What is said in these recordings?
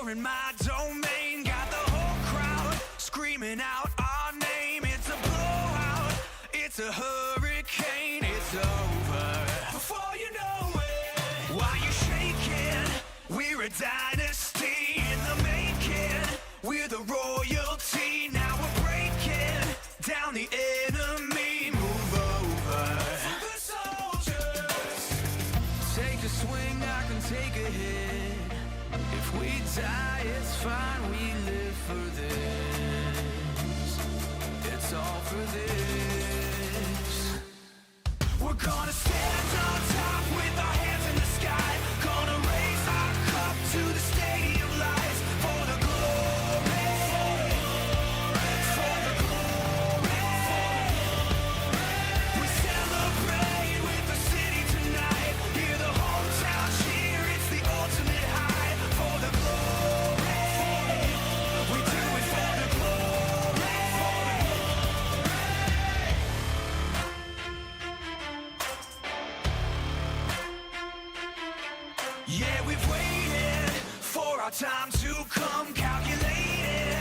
You're in my domain, got the whole crowd screaming out our name. It's a blowout, it's a hurricane, it's over before you know it. Why you shaking? We're a dynasty in the making. We're the royalty, now we're breaking down the enemy. Move over for the soldiers. Take a swing, I can take a hit. If we die, it's fine, we live for this. It's all for this. We're gonna stand on top with our hands in the sky. Gonna raise our cup to the stadium lights for the glory. For the glory. We celebrate with the city tonight. Hear the hometown cheer, it's the ultimate high. For the glory. We do it for the glory. Yeah, we've waited for our time to come, calculated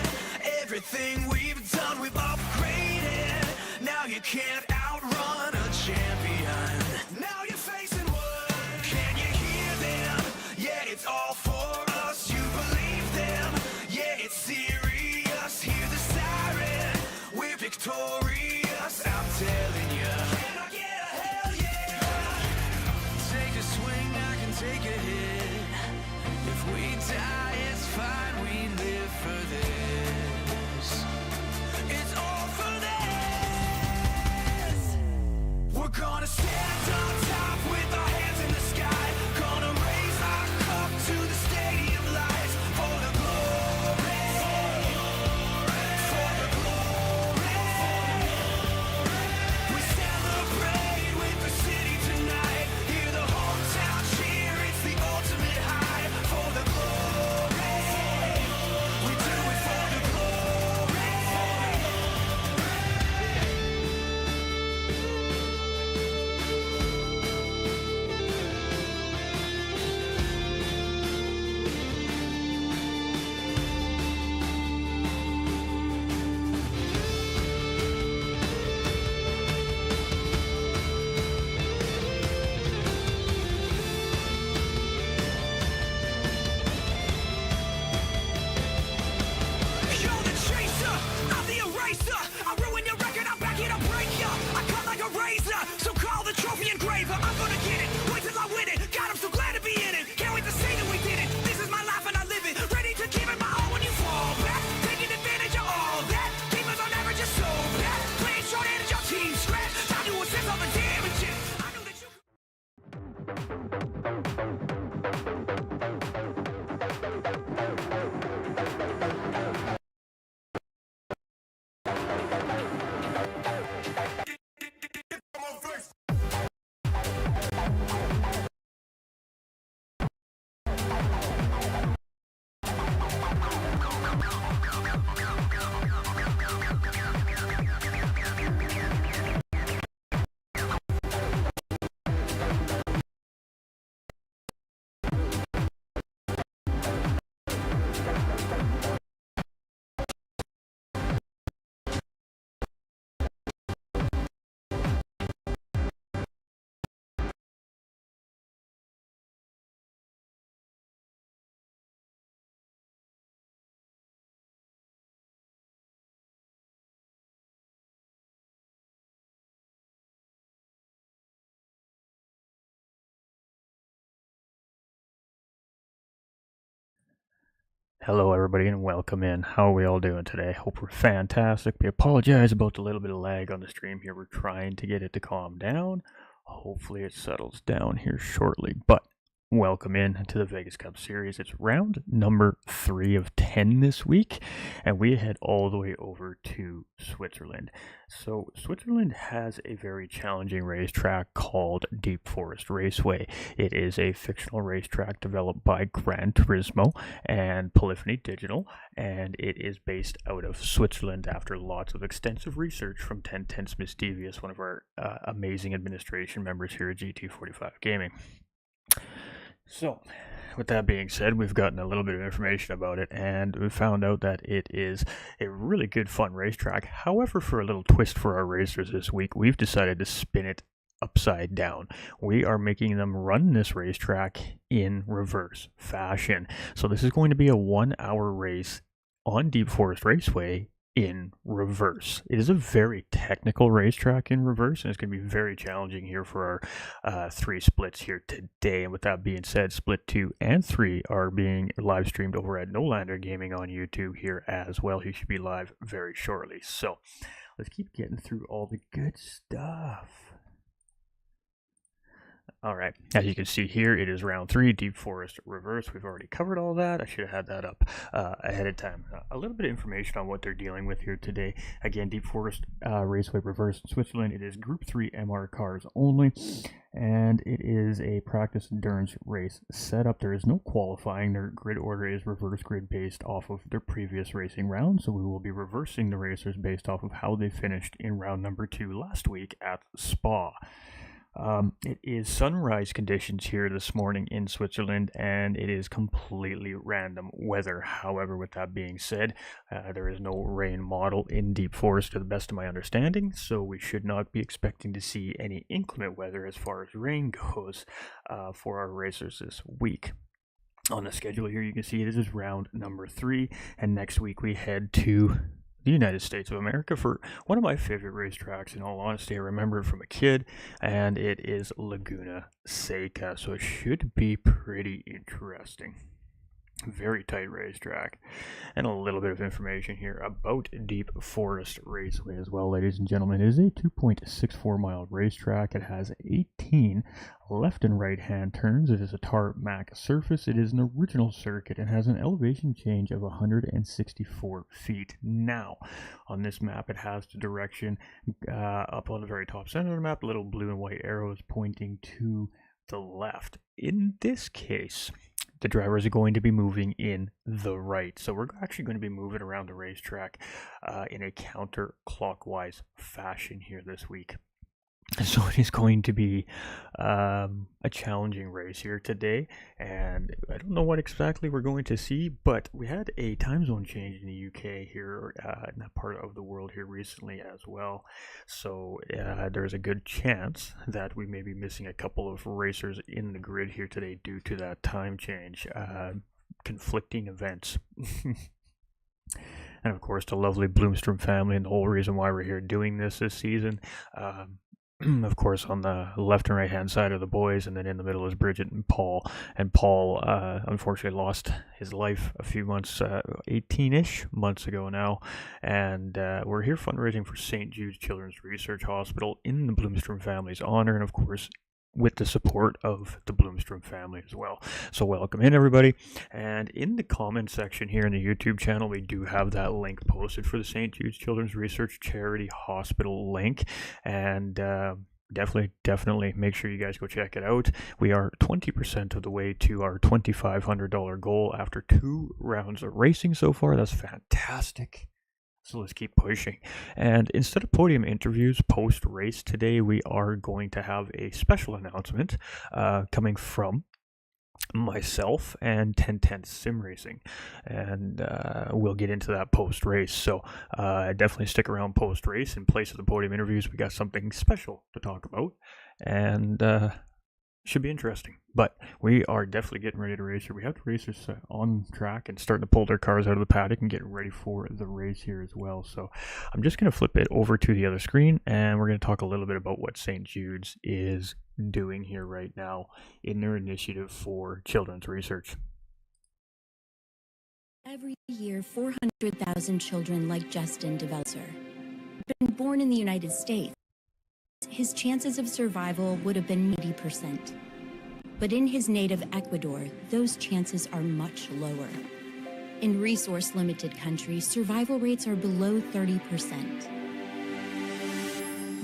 everything we've done, we've upgraded. Now you can't outrun a champion. Now you're facing one. Can you hear them? Yeah, it's all for us. You believe them? Yeah, it's serious. Hear the siren. We're victorious. I'm telling you. Can I get a hell yeah? Take a swing, I can take a hit. If we die, it's fine, we live for this. It's all for this. We're gonna stand on top with our hands in the sky. Gonna raise our cup to the stadium lights for the glory. For the glory. We celebrate with the city tonight. Hear the hometown cheer, it's the ultimate high. For the glory. We do it for the glory. You're the chaser, I'm the eraser. I ruin your record, I'm back here to break ya. I cut like a razor, so call the trophy engraver. I'm gonna get it, wait till I win it. God, I'm so glad to be in it. Can't wait to say that we did it. This is my life and I live it. Ready to give it my all when you fall back. Taking advantage of all that. Demons on average are so bad. Playing short and your team scratch. Time to assess all the damages. I knew that you. Hello, everybody, and welcome in. How are we all doing today? Hope we're fantastic. We apologize about the little bit of lag on the stream here. We're trying to get it to calm down. Hopefully, it settles down here shortly. But welcome in to the Vegas Cup Series. It's round number 3 of 10 this week, and we head all the way over to Switzerland. So Switzerland has a very challenging racetrack called Deep Forest Raceway. It is a fictional racetrack developed by Gran Turismo and Polyphony Digital, and it is based out of Switzerland after lots of extensive research from 1010 Misdevious, one of our amazing administration members here at GT45 Gaming. So with that being said, we've gotten a little bit of information about it, and we found out that it is a really good fun racetrack. However, for a little twist for our racers this week, we've decided to spin it upside down. We are making them run this racetrack in reverse fashion. So this is going to be a 1-hour race on Deep Forest Raceway in reverse. It is a very technical racetrack in reverse, and it's going to be very challenging here for our 3 splits here today. And with that being said, split 2 and 3 are being live streamed over at Nolander Gaming on YouTube here as well. He should be live very shortly. So let's keep getting through all the good stuff. All right, as you can see here, it is round 3, Deep Forest Reverse. We've already covered all that. I should have had that up ahead of time. A little bit of information on what they're dealing with here today. Again, Deep Forest Raceway Reverse in Switzerland. It is Group 3 MR cars only, and it is a practice endurance race setup. There is no qualifying. Their grid order is reverse grid based off of their previous racing round, so we will be reversing the racers based off of how they finished in round number 2 last week at Spa. It is sunrise conditions here this morning in Switzerland, and it is completely random weather. However, with that being said, there is no rain model in Deep Forest to the best of my understanding, so we should not be expecting to see any inclement weather as far as rain goes for our racers this week. On the schedule here, you can see it is round number 3, and next week we head to the United States of America for one of my favorite racetracks. In all honesty, I remember it from a kid, and it is Laguna Seca, so it should be pretty interesting. Very tight racetrack. And a little bit of information here about Deep Forest Raceway as well, ladies and gentlemen. It is a 2.64 mile racetrack. It has 18 left and right hand turns. It is a tarmac surface. It is an original circuit and has an elevation change of 164 feet. Now, on this map, it has the direction up on the very top center of the map, little blue and white arrows pointing to the left. In this case, the drivers are going to be moving in the right. So we're actually going to be moving around the racetrack in a counterclockwise fashion here this week. So it is going to be a challenging race here today, and I don't know what exactly we're going to see, but we had a time zone change in the UK here, in that part of the world here recently as well. So there's a good chance that we may be missing a couple of racers in the grid here today due to that time change. Conflicting events. And of course, the lovely Bloomstrom family, and the whole reason why we're here doing this season. Of course, on the left and right hand side are the boys, and then in the middle is Bridget and Paul. And Paul unfortunately lost his life a few months, 18-ish months ago now. And we're here fundraising for St. Jude's Children's Research Hospital in the Bloomstrom family's honor, and of course with the support of the Bloomstrom family as well. So welcome in, everybody. And in the comment section here in the YouTube channel, we do have that link posted for the St. Jude's Children's Research Charity Hospital link. And definitely make sure you guys go check it out. We are 20% of the way to our $2,500 goal after 2 rounds of racing so far. That's fantastic. So let's keep pushing. And instead of podium interviews post-race today, we are going to have a special announcement coming from myself and 1010 Sim Racing. And we'll get into that post-race. So definitely stick around post-race. In place of the podium interviews, we got something special to talk about. And should be interesting. But we are definitely getting ready to race here. We have the racers on track and starting to pull their cars out of the paddock and getting ready for the race here as well. So I'm just going to flip it over to the other screen, and we're going to talk a little bit about what St. Jude's is doing here right now in their initiative for children's research. Every year, 400,000 children like Justin develop cancer. Been born in the United States, his chances of survival would have been 80%. But in his native Ecuador, those chances are much lower. In resource-limited countries, survival rates are below 30%.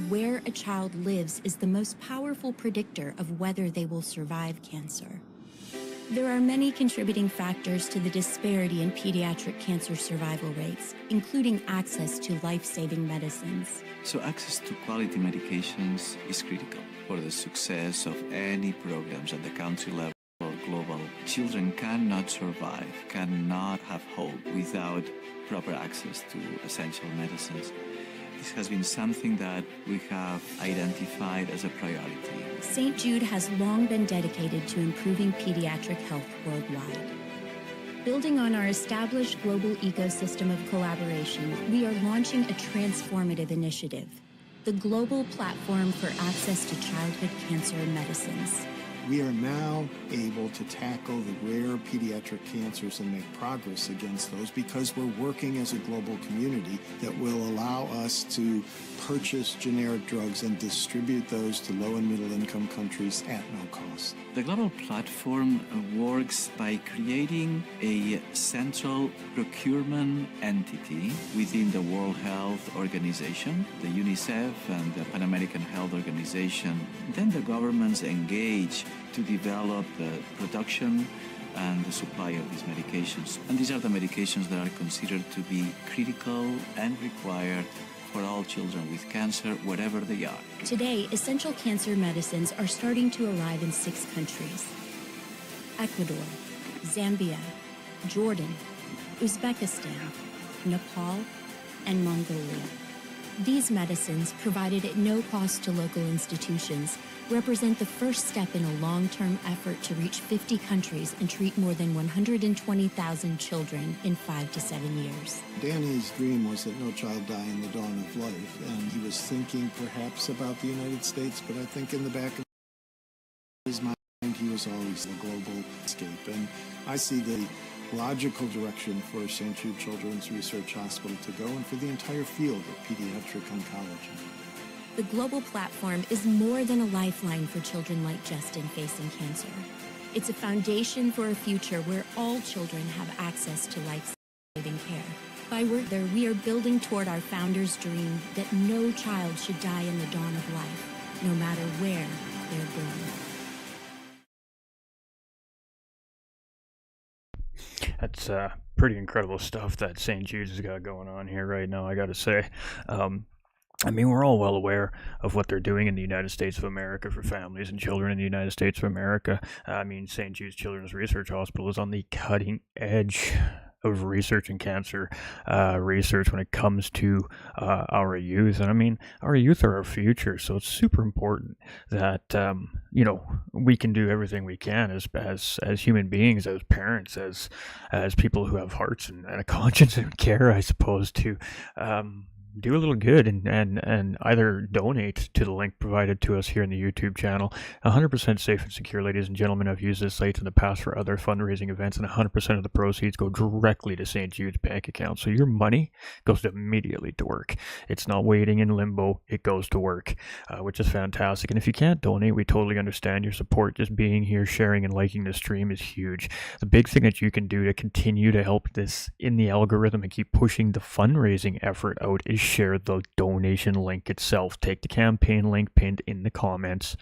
Where a child lives is the most powerful predictor of whether they will survive cancer. There are many contributing factors to the disparity in pediatric cancer survival rates, including access to life-saving medicines. So access to quality medications is critical for the success of any programs at the country level or global. Children cannot survive, cannot have hope without proper access to essential medicines. This has been something that we have identified as a priority. St. Jude has long been dedicated to improving pediatric health worldwide. Building on our established global ecosystem of collaboration, we are launching a transformative initiative, the Global Platform for Access to Childhood Cancer Medicines. We are now able to tackle the rare pediatric cancers and make progress against those because we're working as a global community that will allow us to purchase generic drugs and distribute those to low and middle income countries at no cost. The global platform works by creating a central procurement entity within the World Health Organization, the UNICEF and the Pan American Health Organization. Then the governments engage to develop the production and the supply of these medications. And these are the medications that are considered to be critical and required for all children with cancer, wherever they are. Today, essential cancer medicines are starting to arrive in 6 countries: Ecuador, Zambia, Jordan, Uzbekistan, Nepal, and Mongolia. These medicines, provided at no cost to local institutions, represent the first step in a long-term effort to reach 50 countries and treat more than 120,000 children in 5 to 7 years. Danny's dream was that no child die in the dawn of life, and he was thinking perhaps about the United States, but I think in the back of his mind he was always the global escape. And I see the logical direction for St. Jude Children's Research Hospital to go and for the entire field of pediatric oncology. The Global Platform is more than a lifeline for children like Justin facing cancer. It's a foundation for a future where all children have access to life-saving care. By work there, we are building toward our founder's dream that no child should die in the dawn of life, no matter where they're born. That's pretty incredible stuff that St. Jude's has got going on here right now, I gotta say. I mean, we're all well aware of what they're doing in the United States of America for families and children in the United States of America. I mean, St. Jude's Children's Research Hospital is on the cutting edge of research and cancer research when it comes to our youth. And I mean, our youth are our future, so it's super important that you know, we can do everything we can as human beings, as parents, as people who have hearts and a conscience and care, I suppose, to do a little good and either donate to the link provided to us here in the YouTube channel. 100% safe and secure, ladies and gentlemen. I've used this site in the past for other fundraising events, and 100% of the proceeds go directly to St. Jude's bank account. So your money goes immediately to work. It's not waiting in limbo. It goes to work, which is fantastic. And if you can't donate, we totally understand. Your support, just being here, sharing, and liking the stream is huge. The big thing that you can do to continue to help this in the algorithm and keep pushing the fundraising effort out is share the donation link itself. Take the campaign link pinned in the comments,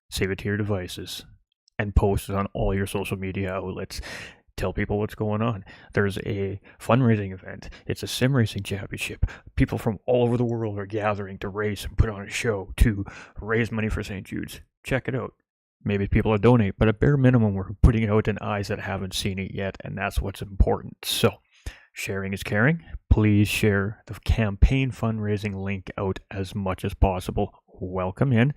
save it to your devices, and post it on all your social media outlets. Tell people what's going on. There's a fundraising event. It's a sim racing championship. People from all over the world are gathering to race and put on a show to raise money for St. Jude's. Check it out. Maybe people will donate, but at bare minimum, we're putting it out in eyes that haven't seen it yet, and that's what's important. So sharing is caring. Please share the campaign fundraising link out as much as possible. Welcome in.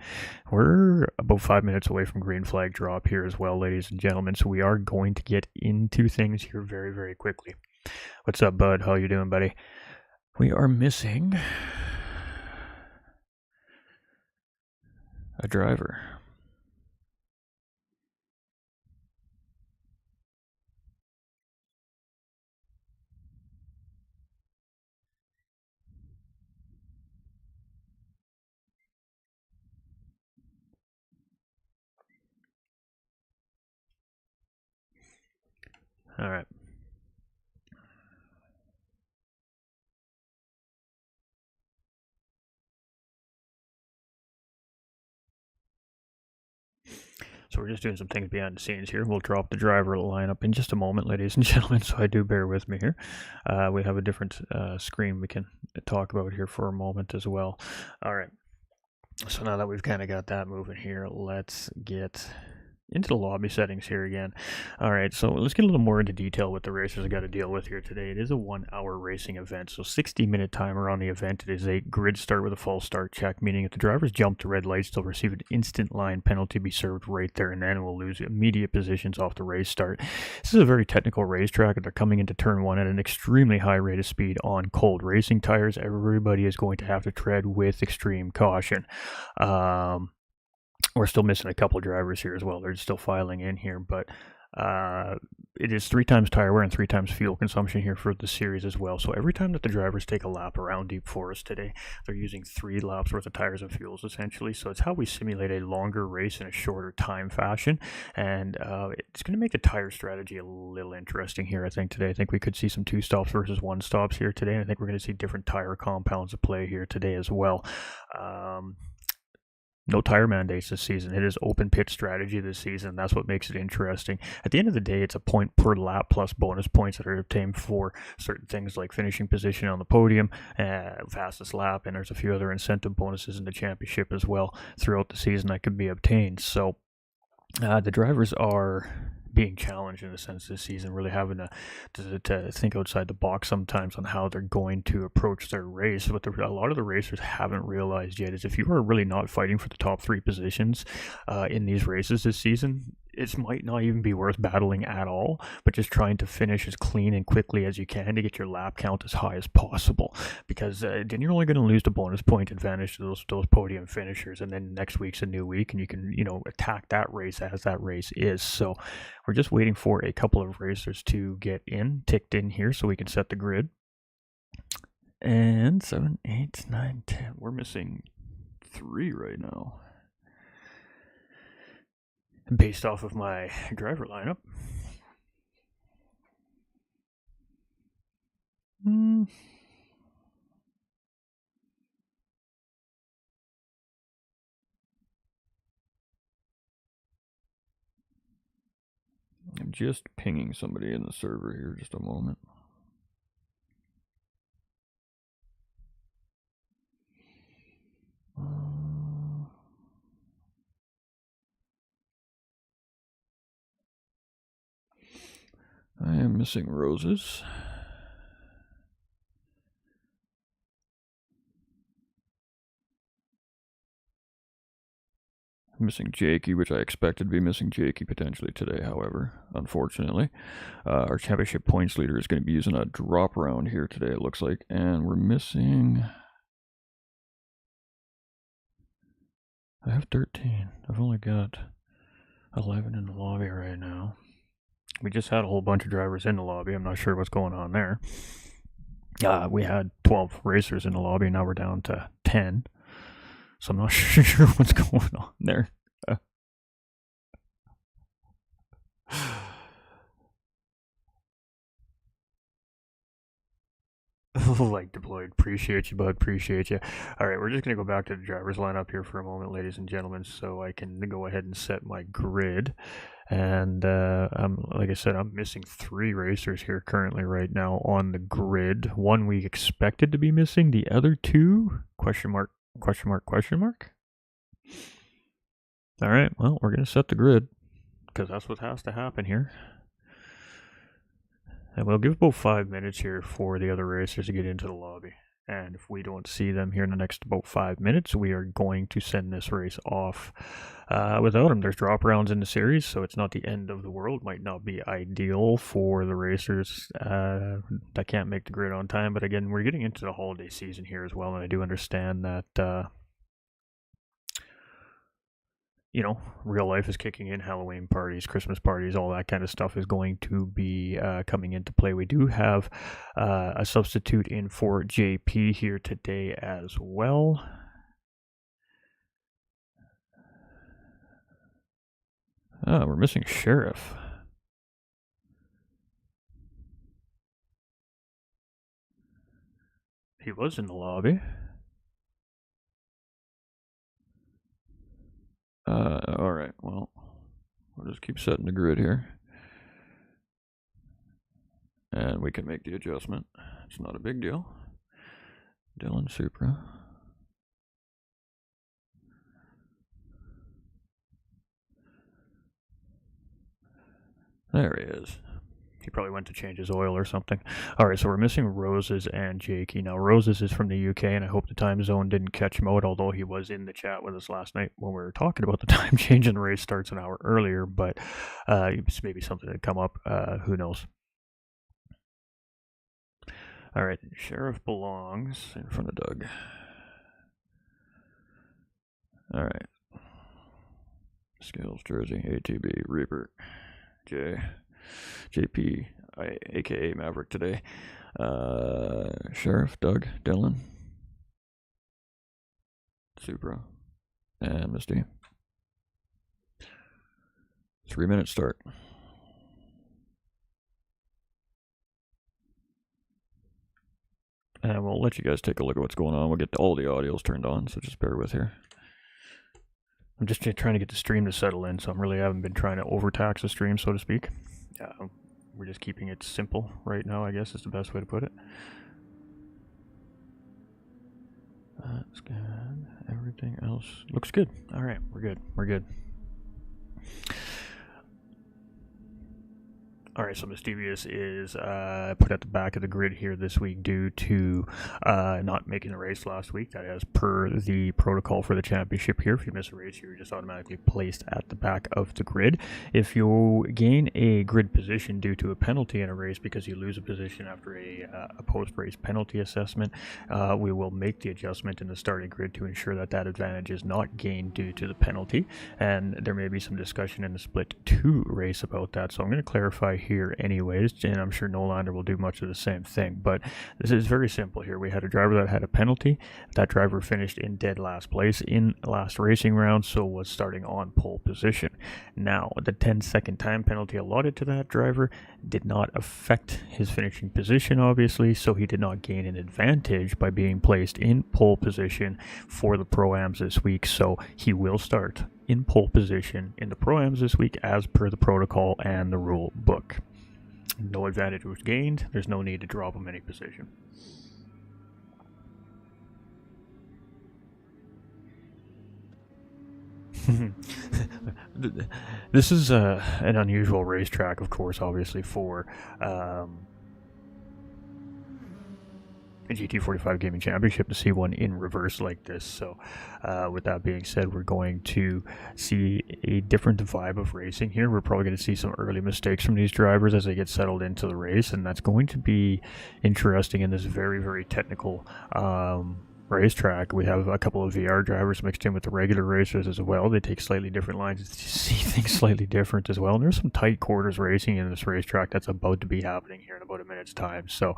We're about 5 minutes away from green flag drop here as well, ladies and gentlemen, so we are going to get into things here very, very quickly. What's up, bud? How you doing, buddy? We are missing a driver. All right. So we're just doing some things behind the scenes here. We'll drop the driver lineup in just a moment, ladies and gentlemen, so I do bear with me here. We have a different screen we can talk about here for a moment as well. All right. So now that we've kind of got that moving here, let's get into the lobby settings here again. All right, so let's get a little more into detail what the racers have got to deal with here today. It is a 1-hour racing event, so 60-minute timer on the event. It is a grid start with a false start check, meaning if the drivers jump to red lights, they'll receive an instant line penalty, be served right there and then, and will lose immediate positions off the race start. This is a very technical racetrack, and they're coming into turn 1 at an extremely high rate of speed on cold racing tires. Everybody is going to have to tread with extreme caution. We're still missing a couple drivers here as well. They're still filing in here, but it is 3 times tire wear and 3 times fuel consumption here for the series as well. So every time that the drivers take a lap around Deep Forest today, they're using 3 laps worth of tires and fuels essentially. So it's how we simulate a longer race in a shorter time fashion, and it's going to make the tire strategy a little interesting here. I think today, I think we could see some 2 stops versus 1 stops here today, and I think we're going to see different tire compounds at play here today as well. No tire mandates this season. It is open pit strategy this season. That's what makes it interesting. At the end of the day, it's a point per lap plus bonus points that are obtained for certain things like finishing position on the podium, fastest lap, and there's a few other incentive bonuses in the championship as well throughout the season that can be obtained. So the drivers are being challenged in a sense this season, really having to think outside the box sometimes on how they're going to approach their race. What a lot of the racers haven't realized yet is if you are really not fighting for the top 3 positions in these races this season, it might not even be worth battling at all, but just trying to finish as clean and quickly as you can to get your lap count as high as possible, because then you're only going to lose the bonus point advantage to those podium finishers, and then next week's a new week and you can attack that race as that race is. So we're just waiting for a couple of racers to get ticked in here so we can set the grid. And 7, 8, 9, 10, we're missing 3 right now based off of my driver lineup. I'm just pinging somebody in the server here, just a moment. I am missing Roses. I'm missing Jakey, which I expected to be missing Jakey potentially today, however, unfortunately. Our championship points leader is going to be using a drop round here today, it looks like. And we're missing... I have 13. I've only got 11 in the lobby right now. We just had a whole bunch of drivers in the lobby. I'm not sure what's going on there. We had 12 racers in the lobby. Now we're down to 10. So I'm not sure what's going on there. Like deployed. Appreciate you, bud. Appreciate you. All right, we're just going to go back to the driver's lineup here for a moment, ladies and gentlemen, so I can go ahead and set my grid. And like I said, I'm missing 3 racers here currently right now on the grid. 1 we expected to be missing. The other 2, question mark, question mark, question mark. All right, well, we're going to set the grid because that's what has to happen here. And we'll give about 5 minutes here for the other racers to get into the lobby. And if we don't see them here in the next about 5 minutes, we are going to send this race off without them. There's drop rounds in the series, so it's not the end of the world. Might not be ideal for the racers that can't make the grid on time. But again, we're getting into the holiday season here as well, and I do understand that real life is kicking in. Halloween parties, Christmas parties, all that kind of stuff is going to be coming into play. We do have a substitute in for JP here today as well. We're missing Sheriff. He was in the lobby. Alright, well, we'll just keep setting the grid here. And we can make the adjustment. It's not a big deal. Dylan Supra. There he is. He probably went to change his oil or something. Alright, so we're missing Roses and Jakey. Now, Roses is from the UK, and I hope the time zone didn't catch him out, although he was in the chat with us last night when we were talking about the time change and the race starts an hour earlier, but it's maybe something that come up. Who knows? Alright, Sheriff belongs in front of Doug. Alright. Scales, Jersey, ATB, Reaper, JP, aka Maverick today. Sheriff, Doug, Dylan, Supra, and Misty. 3-minute start. And we'll let you guys take a look at what's going on. We'll get all the audios turned on, so just bear with here. I'm just trying to get the stream to settle in, so I really haven't been trying to overtax the stream, so to speak. We're just keeping it simple right now, I guess is the best way to put it. That's good. Everything else looks good. All right, we're good. We're good. All right, so Mischievous is put at the back of the grid here this week due to not making the race last week. That is per the protocol for the championship here. If you miss a race, you're just automatically placed at the back of the grid. If you gain a grid position due to a penalty in a race because you lose a position after a post-race penalty assessment, we will make the adjustment in the starting grid to ensure that that advantage is not gained due to the penalty. And there may be some discussion in the split 2 race about that, so I'm going to clarify here anyways, and I'm sure Nolander will do much of the same thing, but this is very simple here. We had a driver that had a penalty. That driver finished in dead last place in last racing round, so was starting on pole position. Now, the 10-second time penalty allotted to that driver did not affect his finishing position, obviously, so he did not gain an advantage by being placed in pole position for the Pro-Ams this week, so he will start in pole position in the Pro-Ams this week as per the protocol and the rule book. No advantage was gained. There's no need to drop him any position. This is an unusual racetrack, of course, obviously, for a GT45 Gaming Championship to see one in reverse like this. So with that being said, we're going to see a different vibe of racing here. We're probably going to see some early mistakes from these drivers as they get settled into the race, and that's going to be interesting in this very, very technical racetrack. We have a couple of VR drivers mixed in with the regular racers as well. They take slightly different lines to see things slightly different as well. And there's some tight quarters racing in this racetrack that's about to be happening here in about a minute's time. So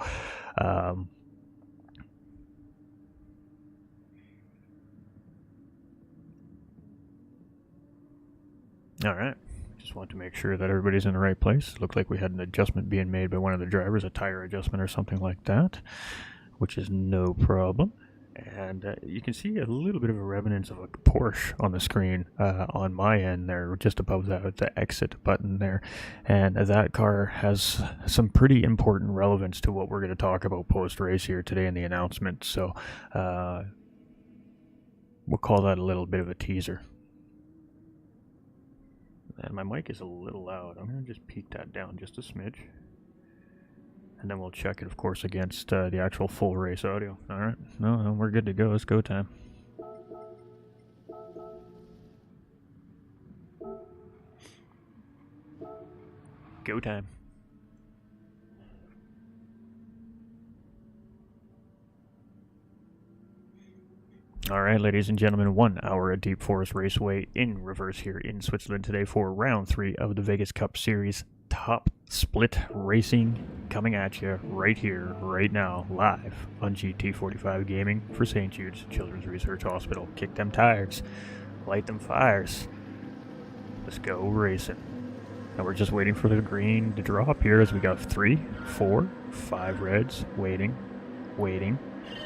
all right, just want to make sure that everybody's in the right place. It looked like we had an adjustment being made by one of the drivers, a tire adjustment or something like that, which is no problem. And you can see a little bit of a remnants of a Porsche on the screen on my end there, just above that, the exit button there. And that car has some pretty important relevance to what we're going to talk about post-race here today in the announcement. So we'll call that a little bit of a teaser. And my mic is a little loud. I'm going to just peak that down just a smidge. And then we'll check it, of course, against the actual full race audio. All right. No, we're good to go. It's go time. Go time. All right, ladies and gentlemen, 1 hour at Deep Forest Raceway in reverse here in Switzerland today for round 3 of the Vegas Cup Series top split racing, coming at you right here, right now, live on GT45 Gaming for St. Jude's Children's Research Hospital. Kick them tires, light them fires. Let's go racing. Now we're just waiting for the green to drop here as we got 3, 4, 5 reds waiting.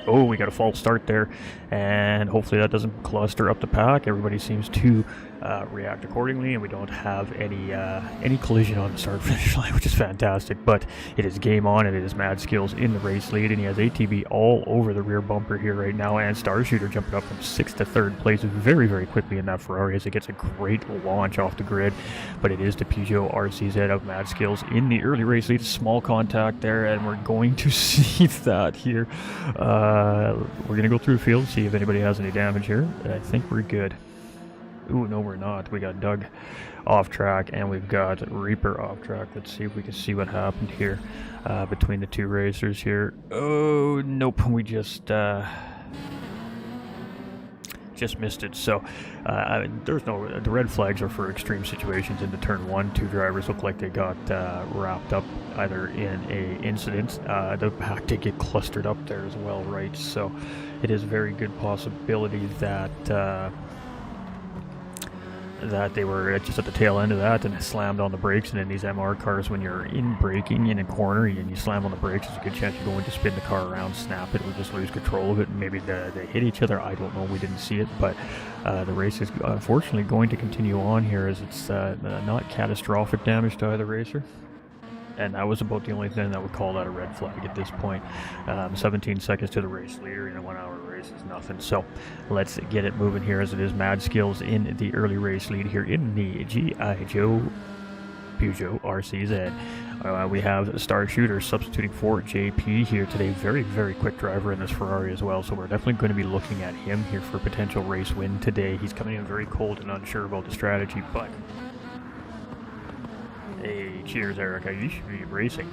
Oh, we got a false start there, and hopefully that doesn't cluster up the pack. Everybody seems to react accordingly, and we don't have any collision on the start finish line, which is fantastic. But it is game on, and it is Mad Skills in the race lead, and he has ATB all over the rear bumper here right now, and Star Shooter jumping up from 6th to 3rd place very quickly in that Ferrari as it gets a great launch off the grid. But it is the Peugeot RCZ of Mad Skills in the early race lead. Small contact there, and we're going to see that here. We're going to go through the field, see if anybody has any damage here. I think we're good. Ooh, no, we're not. We got Doug off track, and we've got Reaper off track. Let's see if we can see what happened here between the two racers here. Oh, nope. We just missed it. So there's no, the red flags are for extreme situations into turn 1. 2 drivers look like they got wrapped up either in a incident. The back did get clustered up there as well, right? So it is a very good possibility that that they were just at the tail end of that and slammed on the brakes. And in these MR cars, when you're in braking in a corner and you slam on the brakes, there's a good chance you're going to spin the car around, snap it, or just lose control of it, and maybe they hit each other. I don't know, we didn't see it, but the race is unfortunately going to continue on here as it's not catastrophic damage to either racer. And that was about the only thing that would call that a red flag at this point. 17 seconds to the race leader in a 1 hour race is nothing. So let's get it moving here as it is Mad Skills in the early race lead here in the G.I. Joe Peugeot RCZ. We have Star Shooter substituting for JP here today. Very quick driver in this Ferrari as well. So we're definitely going to be looking at him here for a potential race win today. He's coming in very cold and unsure about the strategy, but hey, cheers, Erica. You should be racing.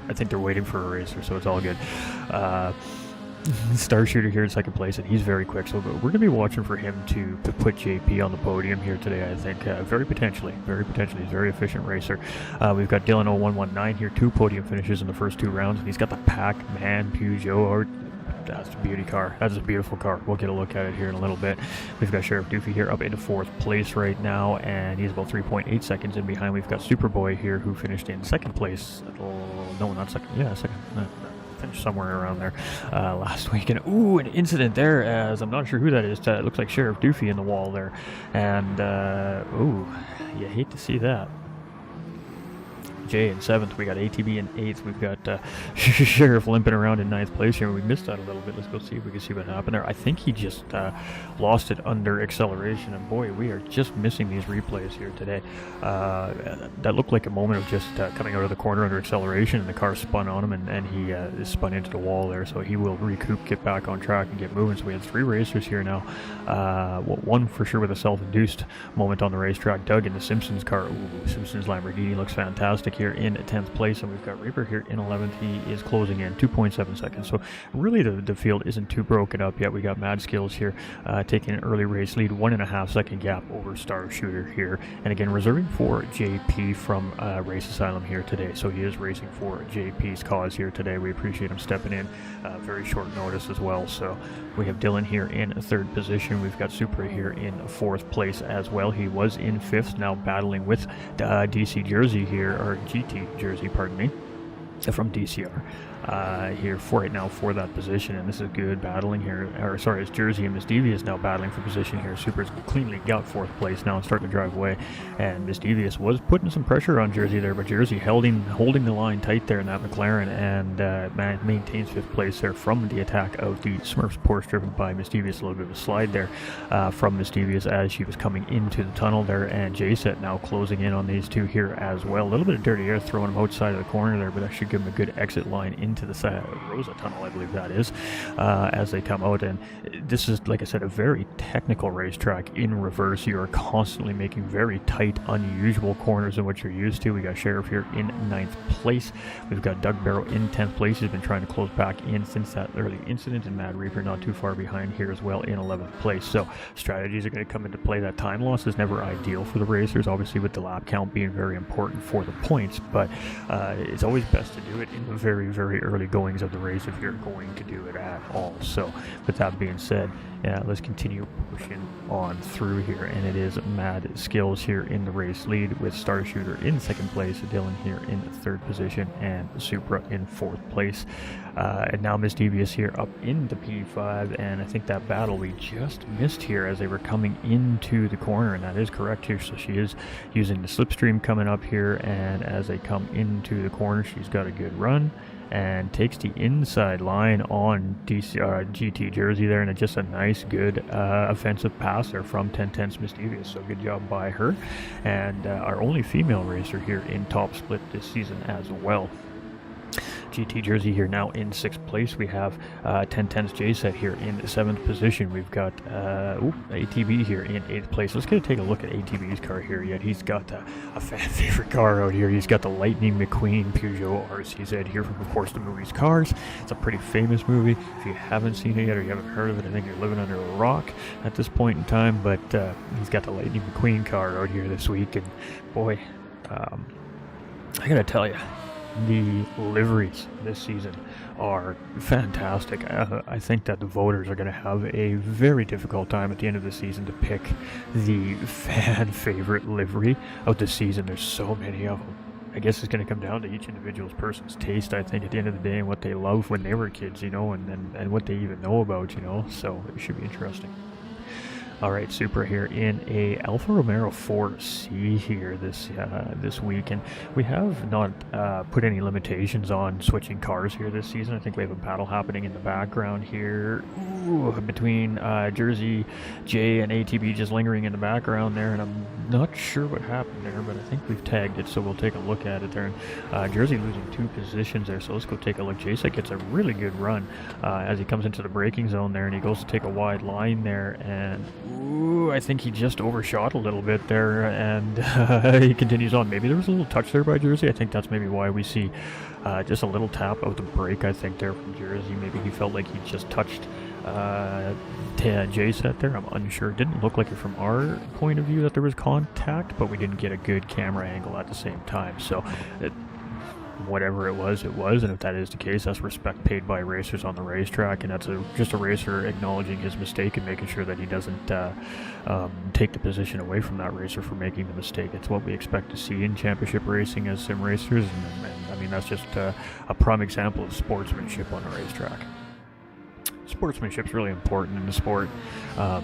I think they're waiting for a racer, so it's all good. Star Shooter here in 2nd place, and he's very quick, so we're going to be watching for him to put JP on the podium here today, I think. Very potentially. He's a very efficient racer. We've got Dylan 0119 here, 2 podium finishes in the first 2 rounds, and he's got the Pac-Man Peugeot. That's a beauty car. That's a beautiful car. We'll get a look at it here in a little bit. We've got Sheriff Doofy here up into 4th place right now, and he's about 3.8 seconds in behind. We've got Superboy here who finished in 2nd place. No, not 2nd. Yeah, 2nd. Finished somewhere around there last week. And ooh, an incident there, as I'm not sure who that is. It looks like Sheriff Doofy in the wall there. And ooh, you hate to see that. Jay in 7th, we got ATB in 8th, we've got Sheriff limping around in 9th place here. We missed that a little bit. Let's go see if we can see what happened there. I think he just lost it under acceleration, and boy, we are just missing these replays here today. That looked like a moment of just coming out of the corner under acceleration, and the car spun on him, and he is spun into the wall there, so he will recoup, get back on track, and get moving. So we had 3 racers here now. One for sure with a self-induced moment on the racetrack. Doug in the Simpsons car. Ooh, Simpsons Lamborghini looks fantastic here in 10th place, and we've got Reaper here in 11th. He is closing in 2.7 seconds, so really the field isn't too broken up yet. We got Mad Skills here taking an early race lead, 1.5 second gap over Star Shooter here, and again reserving for JP from Race Asylum here today. So he is racing for JP's cause here today. We appreciate him stepping in very short notice as well. So we have Dylan here in 3rd position. We've got Supra here in 4th place as well. He was in 5th, now battling with DC Jersey here, or GT Jersey, pardon me, from DCR. Here for right now for that position, and this is good battling here, or sorry, it's Jersey and Miss Devious now battling for position here. Super's cleanly got 4th place now and starting to drive away, and Miss Devious was putting some pressure on Jersey there, but Jersey holding the line tight there in that McLaren, and maintains 5th place there from the attack of the Smurfs Porsche driven by Miss Devious. A little bit of a slide there from Miss Devious as she was coming into the tunnel there, and J-Set now closing in on these two here as well. A little bit of dirty air throwing him outside of the corner there, but that should give him a good exit line into the Rosa tunnel, I believe that is, as they come out. And this is, like I said, a very technical racetrack in reverse. You are constantly making very tight, unusual corners in what you're used to. We got Sheriff here in 9th place. We've got Doug Barrow in 10th place. He's been trying to close back in since that early incident, and Mad Reaper not too far behind here as well in 11th place. So strategies are going to come into play. That time loss is never ideal for the racers, obviously with the lap count being very important for the points, but it's always best to do it in the very early goings of the race if you're going to do it at all. So with that being said, let's continue pushing on through here, and it is Mad Skills here in the race lead with Star Shooter in second place, Dylan here in third position, and Supra in fourth place. And now Miss Devious here up into P5, and I think that battle we just missed here as they were coming into the corner, and that is correct here. So she is using the slipstream coming up here, and as they come into the corner, she's got a good run and takes the inside line on GT Jersey there, and it's just a nice, good offensive pass there from 1010's Miss Devious. So good job by her, and our only female racer here in top split this season as well. GT Jersey here now in 6th place. We have 1010's J-Set here in 7th position. We've got ATB here in 8th place. Let's get to take a look at ATB's car here. Yet he's got a fan favorite car out here. He's got the Lightning McQueen Peugeot RCZ here from, of course, the movie's Cars. It's a pretty famous movie. If you haven't seen it yet or you haven't heard of it, I think you're living under a rock at this point in time. But he's got the Lightning McQueen car out here this week, and boy, I gotta tell you, the liveries this season are fantastic. I think that the voters are going to have a very difficult time at the end of the season to pick the fan favorite livery of the season. There's so many of them. I guess it's going to come down to each individual person's taste, I think, at the end of the day, and what they loved when they were kids, you know, and what they even know about, you know, so it should be interesting. All right, Supra here in a Alfa Romeo 4C here this week, and we have not put any limitations on switching cars here this season. I think we have a battle happening in the background here between Jersey J and ATB just lingering in the background there, and I'm not sure what happened there, but I think we've tagged it, so we'll take a look at it there. And Jersey losing 2 positions there, so let's go take a look. J-Set gets a really good run as he comes into the braking zone there, and he goes to take a wide line there, and I think he just overshot a little bit there, and he continues on. Maybe there was a little touch there by Jersey. I think that's maybe why we see just a little tap of the brake, I think, there from Jersey. Maybe he felt like he just touched J-Set there. I'm unsure. It didn't look like it from our point of view that there was contact, but we didn't get a good camera angle at the same time. So whatever it was, and if that is the case, that's respect paid by racers on the racetrack, and that's just a racer acknowledging his mistake and making sure that he doesn't take the position away from that racer for making the mistake. It's what we expect to see in championship racing as sim racers, and I mean, that's just a prime example of sportsmanship on a racetrack. Sportsmanship's really important in the sport.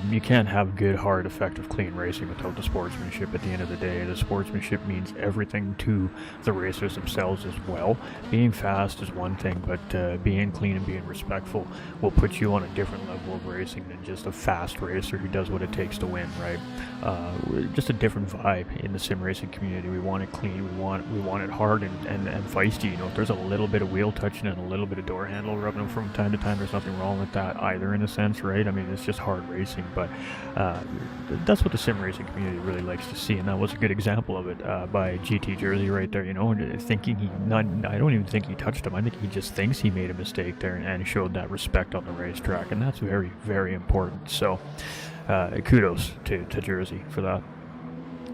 You can't have good, hard, effective, clean racing without the sportsmanship. At the end of the day, the sportsmanship means everything to the racers themselves as well. Being fast is one thing, but being clean and being respectful will put you on a different level of racing than just a fast racer who does what it takes to win, right? Just a different vibe in the sim racing community. We want it clean, we want it hard and feisty. You know, if there's a little bit of wheel touching and a little bit of door handle rubbing from time to time, there's nothing wrong with that either, in a sense, right? I mean, it's just hard racing, but that's what the sim racing community really likes to see, and that was a good example of it by GT Jersey right there. You know, thinking I don't even think he touched him. I think he just thinks he made a mistake there and showed that respect on the racetrack, and that's very, very important. So kudos to Jersey for that.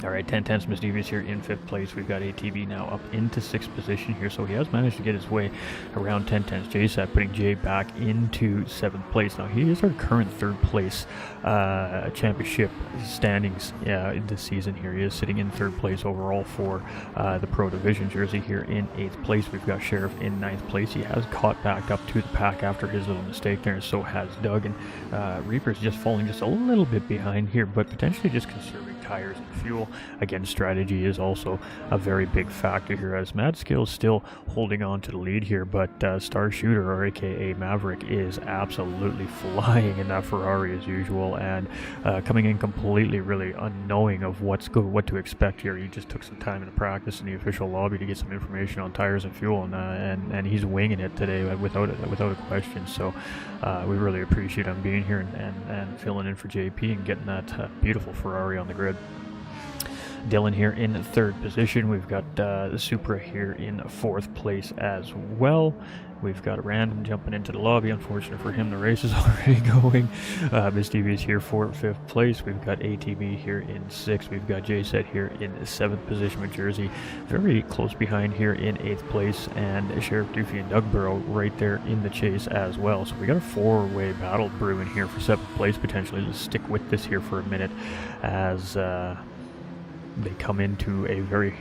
All right, 1010's Miss Devious here in 5th place. We've got ATB now up into 6th position here, so he has managed to get his way around 1010's J-Set, putting Jay back into 7th place. Now, he is our current 3rd place championship standings this season here. He is sitting in 3rd place overall for the Pro Division. Jersey here in 8th place. We've got Sheriff in 9th place. He has caught back up to the pack after his little mistake there, and so has Doug. And Reaper's just falling just a little bit behind here, but potentially just conserving tires and fuel. Again, strategy is also a very big factor here, as Mad Skills still holding on to the lead here, but Star Shooter, or aka Maverick, is absolutely flying in that Ferrari as usual, and coming in completely really unknowing of what to expect here. He just took some time in the practice in the official lobby to get some information on tires and fuel, and he's winging it today without a question. So we really appreciate him being here and filling in for JP and getting that beautiful Ferrari on the grid. Dylan here in third position. We've got the Supra here in fourth place as well. We've got a random jumping into the lobby. Unfortunate for him, the race is already going. Miss TV is here for fifth place. We've got ATV here in sixth. We've got JSet here in seventh position with Jersey very close behind here in eighth place, and Sheriff Doofy and Doug Burrow right there in the chase as well. So we got a four-way battle brewing here for seventh place potentially. Let's stick with this here for a minute as they come into a very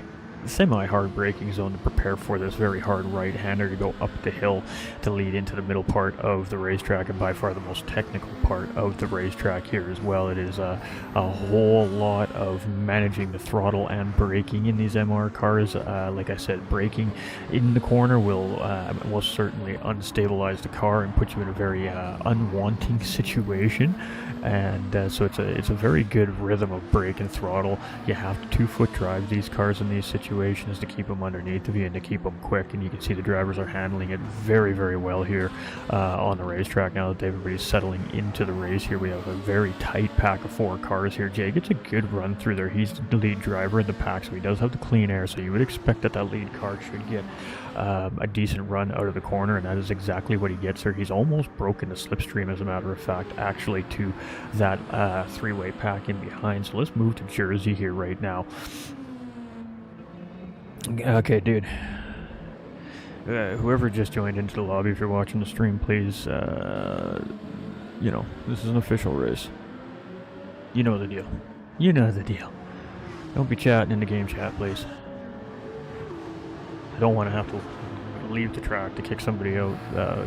semi-hard braking zone to prepare for this very hard right-hander to go up the hill to lead into the middle part of the racetrack, and by far the most technical part of the racetrack here as well. It is a whole lot of managing the throttle and braking in these MR cars. Like I said, braking in the corner will most certainly unstabilize the car and put you in a very unwanting situation, and so it's a very good rhythm of brake and throttle. You have to 2-foot drive these cars in these situations to keep them underneath of you and to keep them quick, and you can see the drivers are handling it very, very well here on the racetrack now that everybody's settling into the race here. We have a very tight pack of 4 cars here. Jay gets a good run through there. He's the lead driver in the pack, so he does have the clean air, so you would expect that lead car should get a decent run out of the corner, and that is exactly what he gets there. He's almost broken the slipstream, as a matter of fact, actually, to that 3-way pack in behind. So let's move to Jersey here right now. Okay, dude. Whoever just joined into the lobby, if you're watching the stream, please, you know, this is an official race. You know the deal. You know the deal. Don't be chatting in the game chat, please. I don't want to have to leave the track to kick somebody out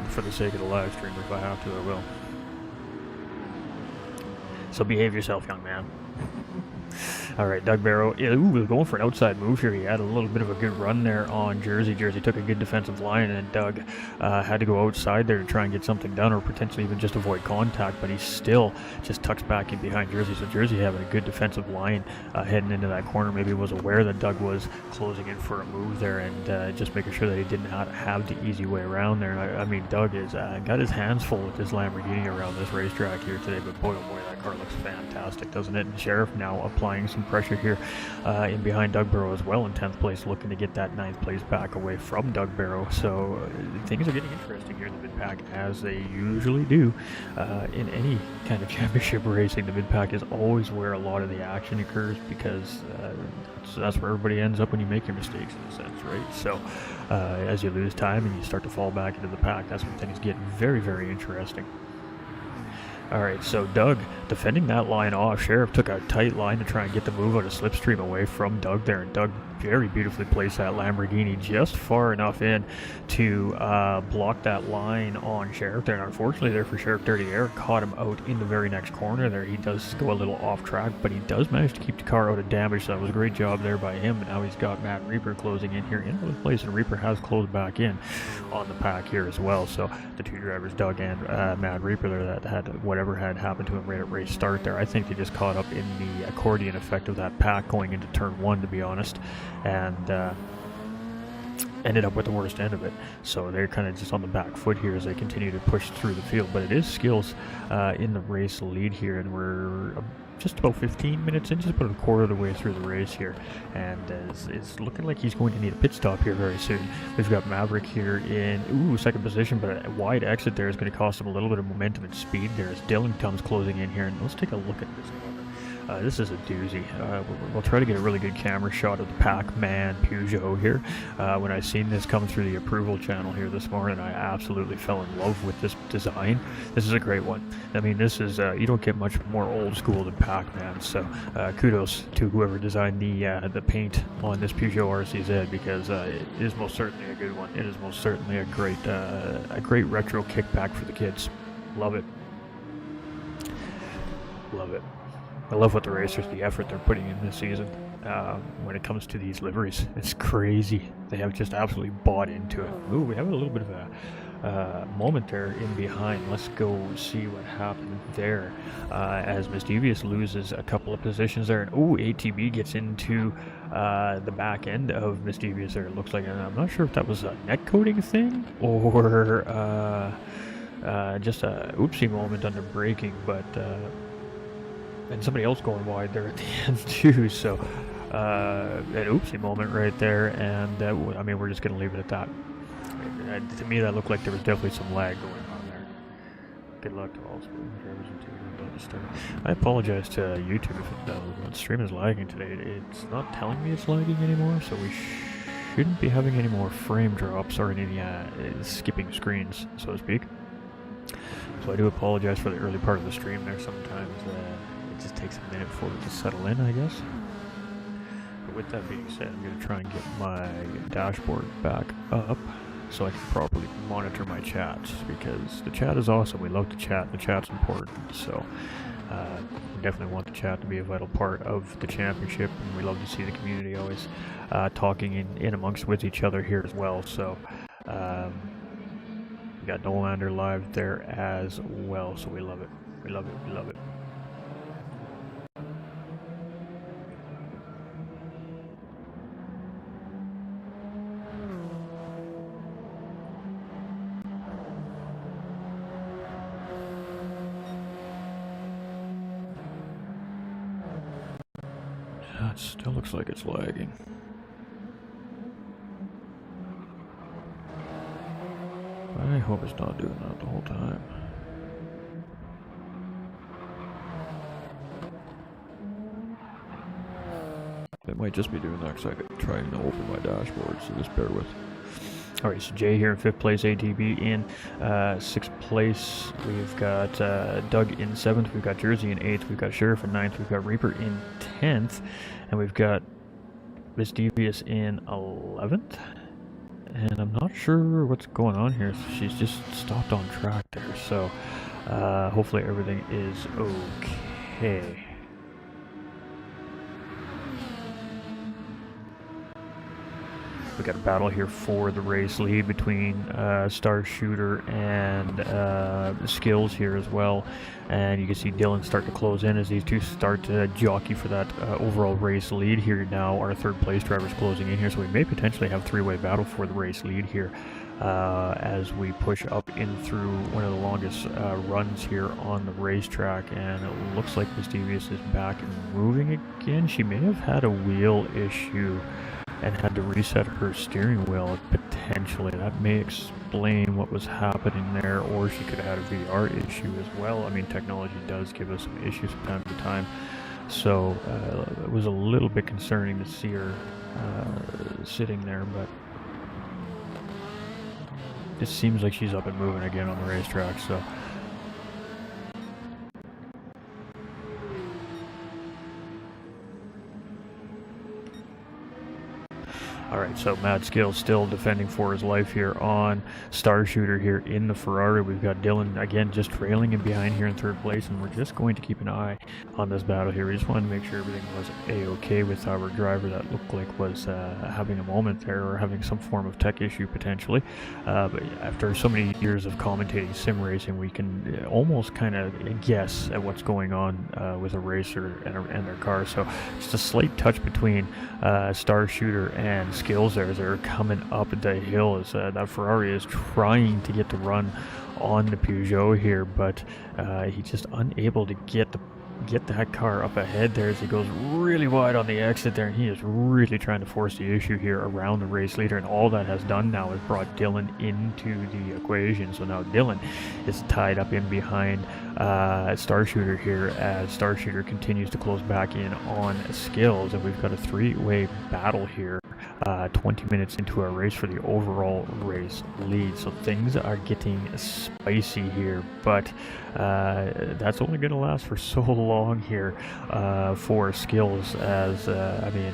for the sake of the live stream. If I have to, I will. So behave yourself, young man. All right, Doug Barrow. Ooh, going for an outside move here. He had a little bit of a good run there on Jersey. Jersey took a good defensive line, and Doug had to go outside there to try and get something done, or potentially even just avoid contact, but he still just tucks back in behind Jersey. So Jersey having a good defensive line heading into that corner. Maybe was aware that Doug was closing in for a move there, and just making sure that he didn't have the easy way around there. I mean, Doug is got his hands full with this Lamborghini around this racetrack here today, but boy, oh boy, that car looks fantastic, doesn't it? And Sheriff now applying some pressure here in behind Doug Barrow as well in 10th place, looking to get that 9th place back away from Doug Barrow. So things are getting interesting here in the mid-pack, as they usually do in any kind of championship racing. The mid-pack is always where a lot of the action occurs, because that's where everybody ends up when you make your mistakes, in a sense, right? So as you lose time and you start to fall back into the pack, that's when things get very, very interesting. Alright, so Doug defending that line off. Sheriff took a tight line to try and get the move out of slipstream away from Doug there, and Doug very beautifully placed that Lamborghini just far enough in to block that line on Sheriff there. And unfortunately there for Sheriff, Dirty Air caught him out in the very next corner there. He does go a little off track, but he does manage to keep the car out of damage, so that was a great job there by him. And now he's got Matt Reaper closing in here in the place, and Reaper has closed back in on the pack here as well. So the two drivers, Doug and Matt Reaper there, that had whatever had happened to him right at race start there, I think they just caught up in the accordion effect of that pack going into turn 1, to be honest, and ended up with the worst end of it. So they're kind of just on the back foot here as they continue to push through the field. But it is Skills in the race lead here, and we're just about 15 minutes in, just about a quarter of the way through the race here, and it's looking like he's going to need a pit stop here very soon. We've got Maverick here in second position, but a wide exit there is going to cost him a little bit of momentum and speed there as Dylan comes closing in here. And let's take a look at this car. This is a doozy. We'll try to get a really good camera shot of the Pac-Man Peugeot here. When I seen this come through the approval channel here this morning, I absolutely fell in love with this design. This is a great one. I mean, this is, you don't get much more old school than Pac-Man, so kudos to whoever designed the paint on this Peugeot RCZ, because it is most certainly a good one. It is most certainly a great retro kickback for the kids. Love it. Love it. I love what the racers, the effort they're putting in this season. When it comes to these liveries, it's crazy. They have just absolutely bought into it. Ooh, we have a little bit of a moment there in behind. Let's go see what happened there as Mischievous loses a couple of positions there. And ooh, ATB gets into the back end of Mischievous there, it looks like. And I'm not sure if that was a net coating thing or just a oopsie moment under braking, but and somebody else going wide there at the end too. So an oopsie moment right there, and I mean, we're just going to leave it at that. To me, that looked like there was definitely some lag going on there. Good luck to all drivers and teams. I apologize to YouTube if the stream is lagging today. It's not telling me it's lagging anymore, so we shouldn't be having any more frame drops or any skipping screens, so to speak. So I do apologize for the early part of the stream there. Sometimes it just takes a minute for it to settle in, I guess. But with that being said, I'm going to try and get my dashboard back up so I can properly monitor my chats, because the chat is awesome. We love to chat. The chat's important. So we definitely want the chat to be a vital part of the championship, and we love to see the community always talking in amongst with each other here as well. So we got Nolander live there as well, so we love it. We love it. We love it. It still looks like it's lagging. I hope it's not doing that the whole time. It might just be doing that because I'm trying to open my dashboard, so just bear with. Alright, so Jay here in 5th place, ATB in 6th place. We've got Doug in 7th, we've got Jersey in 8th, we've got Sheriff in 9th, we've got Reaper in 10th, and we've got Miss Devious in 11th. And I'm not sure what's going on here. She's just stopped on track there, so hopefully everything is okay. We got a battle here for the race lead between Star Shooter and Skills here as well, and you can see Dylan start to close in as these two start to jockey for that overall race lead here. Now our 3rd place driver's closing in here, so we may potentially have 3-way battle for the race lead here as we push up in through one of the longest runs here on the racetrack. And it looks like Miss Devious is back and moving again. She may have had a wheel issue and had to reset her steering wheel potentially. That may explain what was happening there, or she could have had a VR issue as well. I mean, technology does give us some issues from time to time, so it was a little bit concerning to see her sitting there, but it seems like she's up and moving again on the racetrack, so Alright, so Mad Skills still defending for his life here on Star Shooter here in the Ferrari. We've got Dylan, again, just trailing in behind here in 3rd place, and we're just going to keep an eye on this battle here. We just wanted to make sure everything was A-okay with our driver that looked like was having a moment there, or having some form of tech issue potentially. But after so many years of commentating sim racing, we can almost kind of guess at what's going on with a racer and their car. So just a slight touch between Star Shooter and Skills there as they're coming up the hill, as that Ferrari is trying to get the run on the Peugeot here, but he's just unable to get that car up ahead there as he goes really wide on the exit there, and he is really trying to force the issue here around the race leader, and all that has done now is brought Dylan into the equation. So now Dylan is tied up in behind Star Shooter here as Star Shooter continues to close back in on Skills, and we've got a 3-way battle here 20 minutes into our race for the overall race lead. So things are getting spicy here, but that's only going to last for so long here for Skills, as I mean,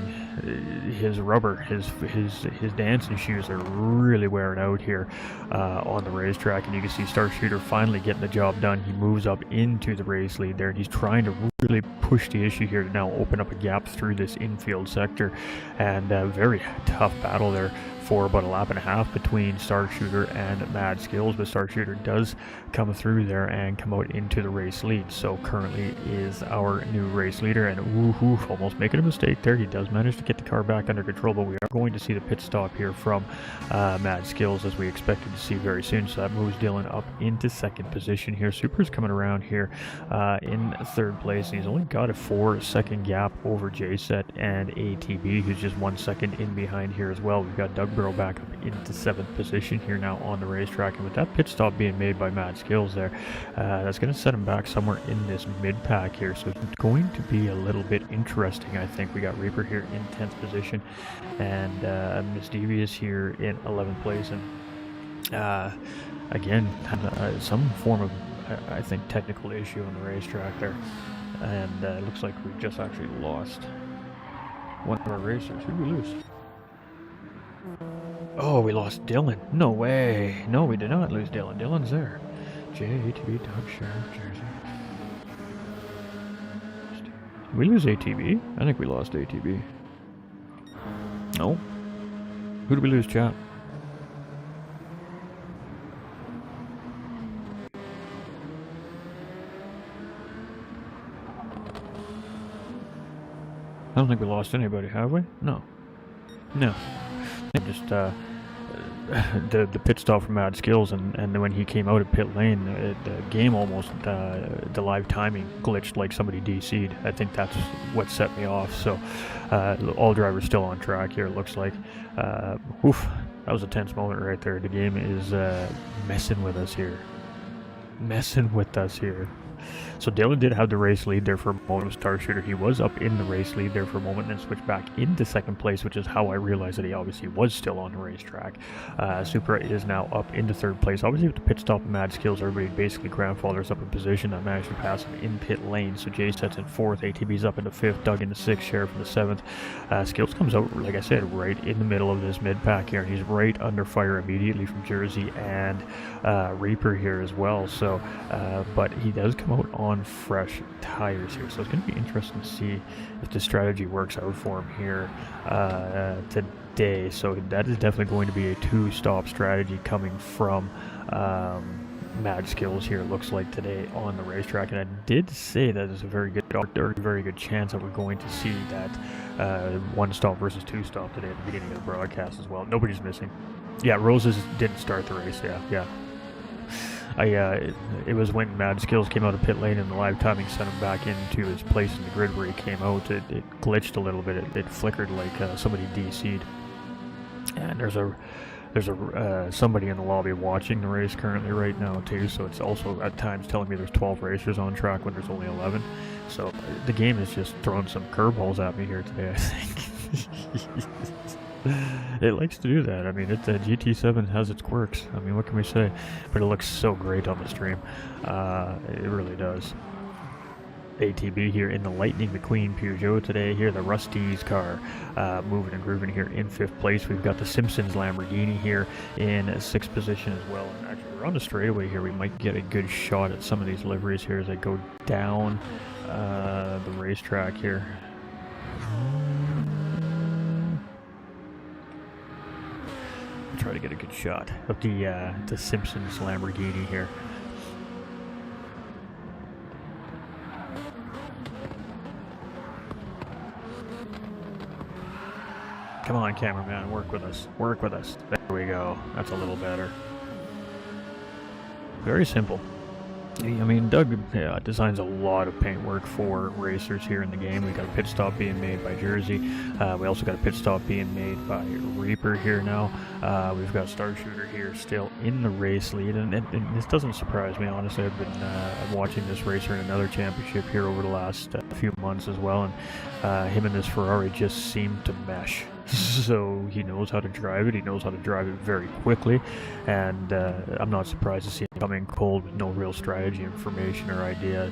his rubber, his dancing shoes are really wearing out here on the racetrack, and you can see Star Shooter finally getting the job done. He moves up into the race lead there, and he's trying to really push the issue here to now open up a gap through this infield sector, and very tough battle there for about a lap and a half between Star Shooter and Mad Skills, but Star Shooter does come through there and come come out into the race lead. So currently is our new race leader, and woohoo, almost making a mistake there. He does manage to get the car back under control, but we are going to see the pit stop here from Mad Skills, as we expected to see very soon. So that moves Dylan up into second position here. Super's coming around here in third place, and he's only got a 4-second gap over JSET and ATB, who's just 1 second in behind here as well. We've got Doug Burrow back up into 7th position here now on the racetrack, and with that pit stop being made by Mad Skills there, that's going to set him back somewhere in this mid-pack here. So it's going to be a little bit interesting, I think. We got Reaper here in 10th position, and Miss Devious here in 11th place, and again, some form of, I think, technical issue on the racetrack there, and it looks like we've just actually lost one of our racers. Who did we lose? Oh, we lost Dylan. No way. No, we did not lose Dylan. Dylan's there. ATB, Doug, Sheriff, Jersey. Did we lose ATB? I think we lost ATB. No. Who did we lose, chat? I don't think we lost anybody, have we? No. No. Just the pit stop from Mad Skills, and when he came out of pit lane, the game almost, the live timing glitched like somebody DC'd. I think that's what set me off. So all drivers still on track here, it looks like. Oof, that was a tense moment right there. The game is messing with us here. So Dylan did have the race lead there for a moment with Star Shooter. He was up in the race lead there for a moment, and then switched back into second place, which is how I realized that he obviously was still on the racetrack. Supra is now up into third place. Obviously with the pit stop and Mad Skills, everybody basically grandfathers up in position. I managed to pass him in pit lane. So Jay sets in 4th, ATB's up into 5th, Doug into 6th, Sheriff in the 7th. Skills comes out, like I said, right in the middle of this mid-pack here, and he's right under fire immediately from Jersey and Reaper here as well. So, but he does come out on fresh tires here, so it's going to be interesting to see if the strategy works out for him here today. So that is definitely going to be a 2-stop strategy coming from Mad Skills here, it looks like, today on the racetrack. And I did say that there's a very good chance that we're going to see that 1-stop versus 2-stop today at the beginning of the broadcast as well. Nobody's missing. Yeah, Roses didn't start the race. Yeah. It was when Mad Skills came out of pit lane and the live timing sent him back into his place in the grid where he came out. It glitched a little bit. It flickered like somebody DC'd. And there's somebody in the lobby watching the race currently right now too. So it's also at times telling me there's 12 racers on track when there's only 11. So the game has just thrown some curveballs at me here today, I think. It likes to do that. I mean, GT7 has its quirks. I mean, what can we say? But it looks so great on the stream. It really does. ATB here in the Lightning McQueen Peugeot today. Here, the Rusty's car moving and grooving here in 5th place. We've got the Simpsons Lamborghini here in 6th position as well. And actually, we're on the straightaway here. We might get a good shot at some of these liveries here as I go down the racetrack here. Try to get a good shot of the Simpsons Lamborghini here. Come on, cameraman, work with us. There we go. That's a little better. Very simple. I mean, Doug designs a lot of paintwork for racers here in the game. We got a pit stop being made by Jersey. We also got a pit stop being made by Reaper here now. We've got Star Shooter here still in the race lead, and this doesn't surprise me, honestly. I've been watching this racer in another championship here over the last few months as well, and him and this Ferrari just seem to mesh. So he knows how to drive it. He knows how to drive it very quickly, and I'm not surprised to see him come in cold with no real strategy, information, or idea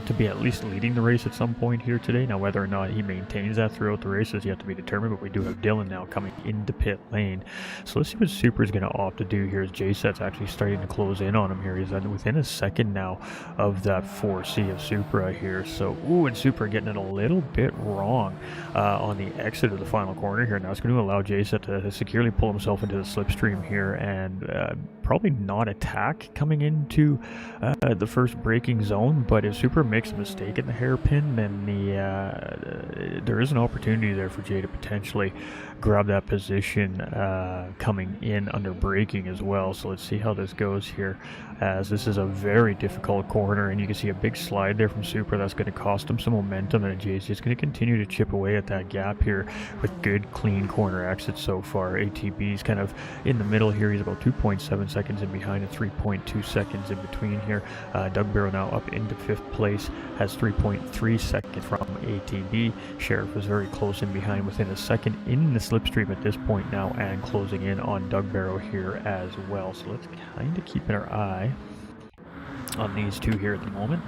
to be at least leading the race at some point here today. Now, whether or not he maintains that throughout the race is yet to be determined, but we do have Dylan now coming into pit lane. So let's see what Super is going to opt to do here as J-Set's actually starting to close in on him here. He's within a second now of that 4C of Supra here. So, and Supra getting it a little bit wrong on the exit of the final corner here. Now it's going to allow J-Set to securely pull himself into the slipstream here and probably not attack coming into the first braking zone, but if Supra makes a mistake in the hairpin, then there is an opportunity there for Jay to potentially grab that position coming in under braking as well. So let's see how this goes here, as this is a very difficult corner, and you can see a big slide there from Supra that's going to cost him some momentum, and Jay's just going to continue to chip away at that gap here with good clean corner exits so far. ATB's kind of in the middle here. He's about 2.7 seconds in behind and 3.2 seconds in between here. Doug Barrow now up into 5th place, has 3.3 seconds from ATB. Sheriff was very close in behind, within a second in the slipstream at this point now, and closing in on Doug Barrow here as well. So let's kind of keep our eye on these two here at the moment.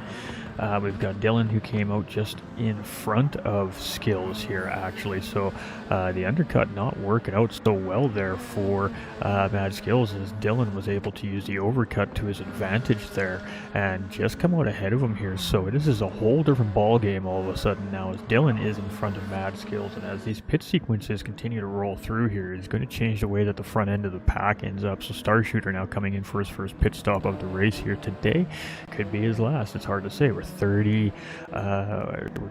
We've got Dylan, who came out just in front of Skills here, actually. So the undercut not working out so well there for Mad Skills, as Dylan was able to use the overcut to his advantage there and just come out ahead of him here. So this is a whole different ball game all of a sudden now, as Dylan is in front of Mad Skills, and as these pit sequences continue to roll through here, it's going to change the way that the front end of the pack ends up. So Starshooter now coming in for his first pit stop of the race here today. Could be his last. It's hard to say. We're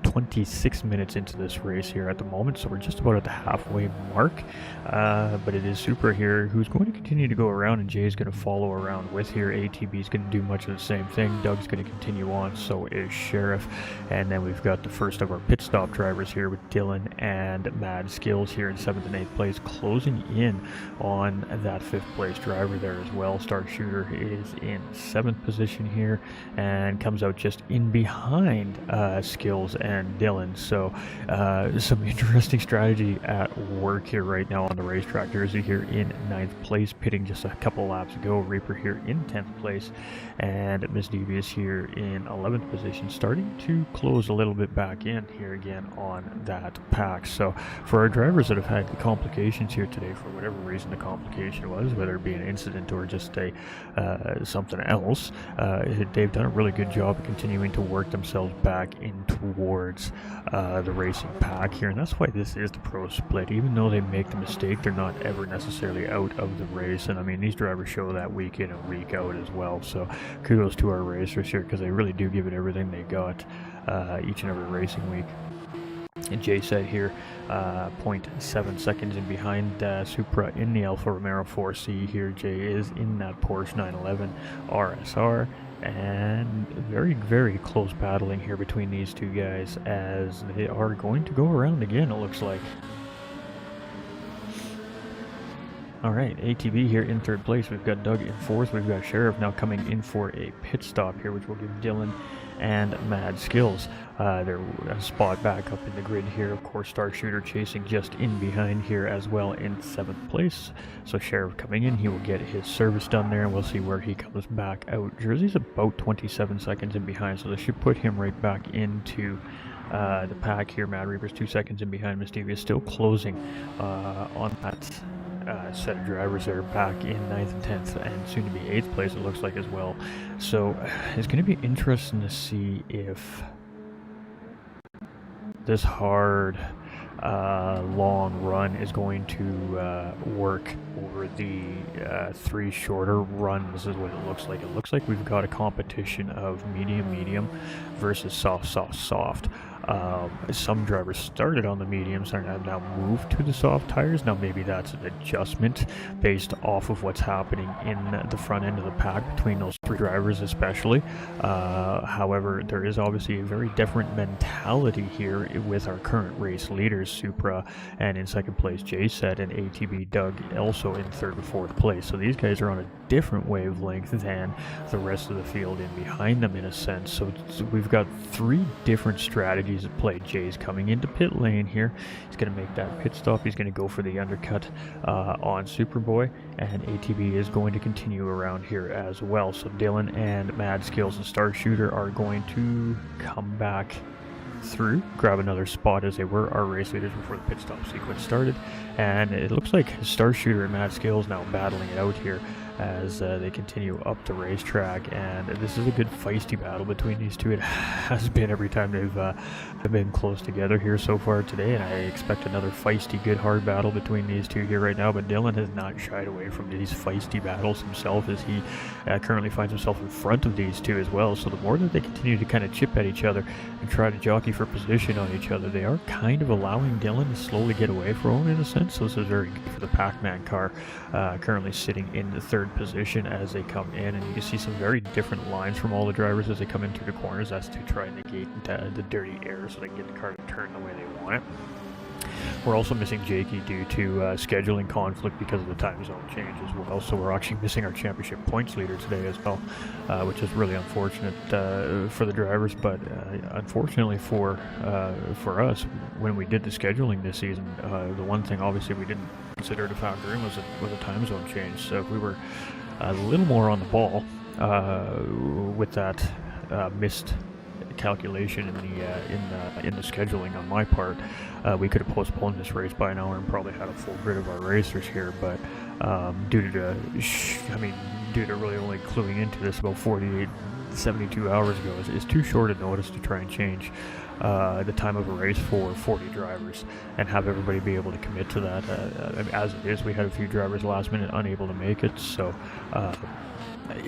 26 minutes into this race here at the moment, so we're just about at the halfway mark, but it is Supra here who's going to continue to go around, and Jay's going to follow around with here. ATB's going to do much of the same thing. Doug's going to continue on, so is Sheriff, and then we've got the first of our pit stop drivers here with Dylan and Mad Skills here in 7th and 8th place, closing in on that 5th place driver there as well. Starshooter is in 7th position here and comes out just in behind Skills and Dylan. So some interesting strategy at work here right now on the racetrack. Jersey here in 9th place, pitting just a couple laps ago. Reaper here in 10th place, and Miss Devious here in 11th position, starting to close a little bit back in here again on that pack. So for our drivers that have had complications here today, for whatever reason the complication was, whether it be an incident or just a something else, they've done a really good job of continuing to work themselves back in towards the racing pack here, and that's why this is the pro split. Even though they make the mistake, they're not ever necessarily out of the race, and I mean, these drivers show that week in and week out as well. So kudos to our racers here, because they really do give it everything they got each and every racing week. And Jay said here, 0.7 seconds in behind Supra in the Alfa Romero 4C here. Jay is in that Porsche 911 RSR, and very, very close battling here between these two guys, as they are going to go around again, it looks like. Alright, ATB here in 3rd place. We've got Doug in 4th. We've got Sheriff now coming in for a pit stop here, which will give Dylan and Mad Skills their spot back up in the grid here. Of course, Starshooter chasing just in behind here as well in 7th place. So Sheriff coming in, he will get his service done there, and we'll see where he comes back out. Jersey's about 27 seconds in behind, so this should put him right back into the pack here. Mad Reaper's 2 seconds in behind. Mysterious still closing on that set of drivers there, back in 9th and 10th, and soon to be 8th place it looks like as well. So it's going to be interesting to see if this hard long run is going to work over the 3 shorter runs, is what it looks like. It looks like we've got a competition of medium versus soft. Some drivers started on the mediums and have now moved to the soft tires. Now maybe that's an adjustment based off of what's happening in the front end of the pack between those 3 drivers especially. However, there is obviously a very different mentality here with our current race leaders, Supra, and in 2nd place J-Set, and ATB Doug also in 3rd and 4th place. So these guys are on a different wavelength than the rest of the field in behind them, in a sense. So we've got 3 different strategies at play. Jay's coming into pit lane here. He's going to make that pit stop. He's going to go for the undercut on Superboy, and ATB is going to continue around here as well. So Dylan and Mad Skills and Starshooter are going to come back through, grab another spot as they were our race leaders before the pit stop sequence started, and it looks like Starshooter and Mad Skills now battling it out here. as they continue up the racetrack. And this is a good feisty battle between these two. It has been every time they've been close together here so far today, and I expect another feisty, good, hard battle between these two here right now. But Dylan has not shied away from these feisty battles himself, as he currently finds himself in front of these two as well. So the more that they continue to kind of chip at each other and try to jockey for position on each other, they are kind of allowing Dylan to slowly get away from him in a sense. So this is very good for the Pac-Man car, currently sitting in the third position as they come in, and you can see some very different lines from all the drivers as they come in through the corners. That's to try and negate the dirty air so they can get the car to turn the way they want it. We're also missing Jakey due to scheduling conflict because of the time zone change as well. So we're actually missing our championship points leader today as well, which is really unfortunate for the drivers, but unfortunately for us, when we did the scheduling this season, the one thing obviously we didn't consider to factor in was a time zone change. So if we were a little more on the ball with that missed calculation in the scheduling on my part, we could have postponed this race by an hour and probably had a full grid of our racers here. But due to really only cluing into this about 72 hours ago, is too short a notice to try and change the time of a race for 40 drivers and have everybody be able to commit to that. As it is, we had a few drivers last minute unable to make it, so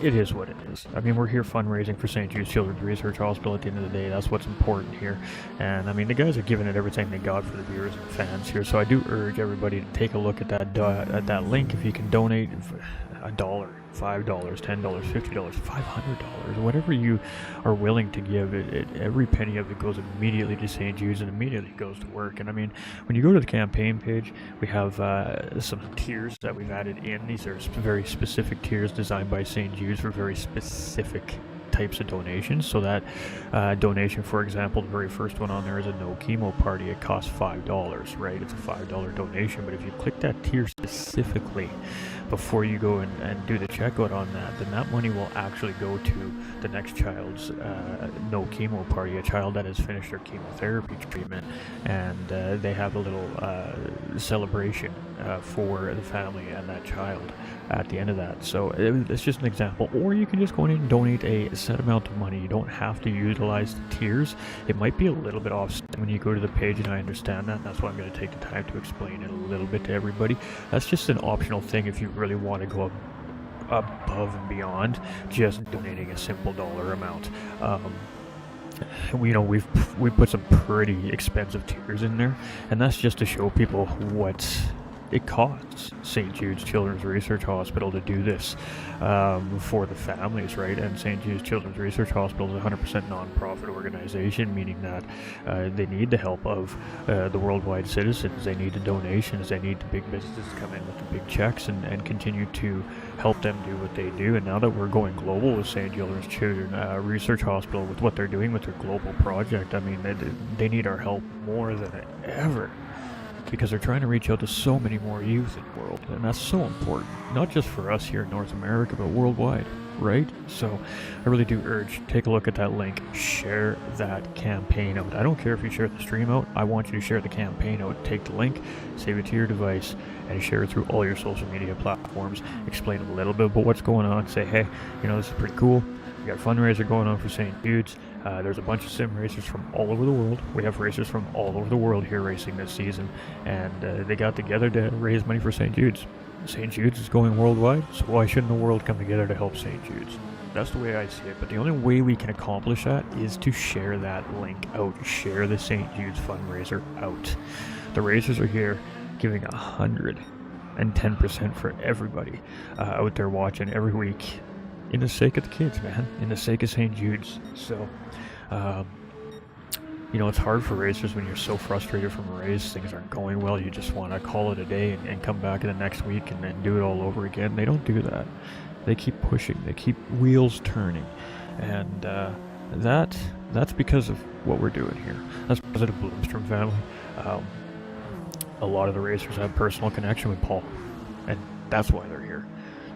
it is what it is. I mean, we're here fundraising for St. Jude's Children's Research Hospital at the end of the day. That's what's important here. And I mean, the guys are giving it everything they got for the viewers and fans here. So I do urge everybody to take a look at that link. If you can donate $1, $5, $10, $50, $500, whatever you are willing to give, every penny of it goes immediately to St. Jude's and immediately goes to work. And I mean, when you go to the campaign page, we have some tiers that we've added in. These are very specific tiers designed by St. Jude's for very specific types of donations. So that donation, for example, the very first one on there is a no chemo party. It costs $5, right? It's a $5 donation. But if you click that tier specifically before you go and do the checkout on that, then that money will actually go to the next child's no chemo party, a child that has finished their chemotherapy treatment, and they have a little celebration for the family and that child at the end of that. So it's just an example. Or you can just go in and donate a set amount of money. You don't have to utilize the tiers. It might be a little bit offset when you go to the page, and I understand that. That's why I'm going to take the time to explain it a little bit to everybody. That's just an optional thing if you really want to go above and beyond just donating a simple dollar amount. We've put some pretty expensive tiers in there, and that's just to show people what it costs St. Jude's Children's Research Hospital to do this for the families, right? And St. Jude's Children's Research Hospital is a 100% non-profit organization, meaning that they need the help of the worldwide citizens. They need the donations. They need the big businesses to come in with the big checks and continue to help them do what they do. And now that we're going global with St. Children's Children's Research Hospital, with what they're doing with their global project, I mean, they need our help more than ever, because they're trying to reach out to so many more youth in the world, and that's so important, not just for us here in North America, but worldwide, right? So I really do urge, take a look at that link, share that campaign out. I don't care if you share the stream out, I want you to share the campaign out. Take the link, save it to your device, and share it through all your social media platforms. Explain a little bit about what's going on. Say, hey, this is pretty cool. We got a fundraiser going on for St. Jude's. There's a bunch of sim racers from all over the world. We have racers from all over the world here racing this season, and they got together to raise money for St. Jude's. St. Jude's is going worldwide, so why shouldn't the world come together to help St. Jude's? That's the way I see it, but the only way we can accomplish that is to share that link out, share the St. Jude's fundraiser out. The racers are here giving 110% for everybody out there watching every week, in the sake of the kids, man, in the sake of St. Jude's. So it's hard for racers when you're so frustrated from a race, things aren't going well, you just want to call it a day and come back in the next week and then do it all over again. They don't do that. They keep pushing, they keep wheels turning, and that's because of what we're doing here. That's because of the Bloomstrom family. A lot of the racers have personal connection with Paul, and that's why they're here,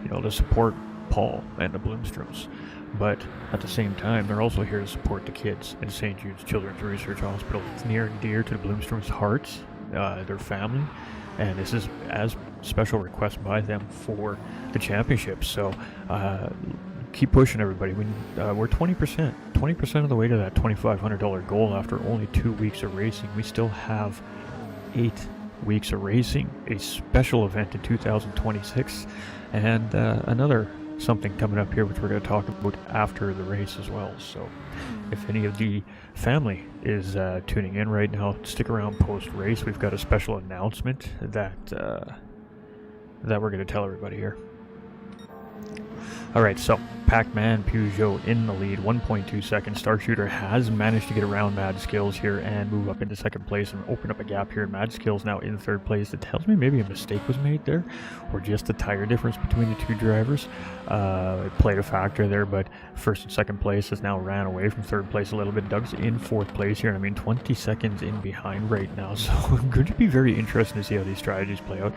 to support Paul and the Bloomstroms. But at the same time, they're also here to support the kids in St. Jude's Children's Research Hospital. It's near and dear to the Bloomstroms' hearts, their family, and this is as special request by them for the championship. So keep pushing, everybody. We're 20% of the way to that $2,500 goal after only 2 weeks of racing. We still have 8 weeks of racing, a special event in 2026, and another something coming up here which we're going to talk about after the race as well. So if any of the family is tuning in right now, stick around post race. We've got a special announcement that we're going to tell everybody here. Alright, so Pac-Man Peugeot in the lead, 1.2 seconds. Star Shooter has managed to get around Mad Skills here and move up into second place and open up a gap here. Mad Skills now in third place. It tells me maybe a mistake was made there, or just the tire difference between the two drivers. It played a factor there, but first and second place has now ran away from third place a little bit. Doug's in fourth place here, and I mean 20 seconds in behind right now, so going to be very interesting to see how these strategies play out.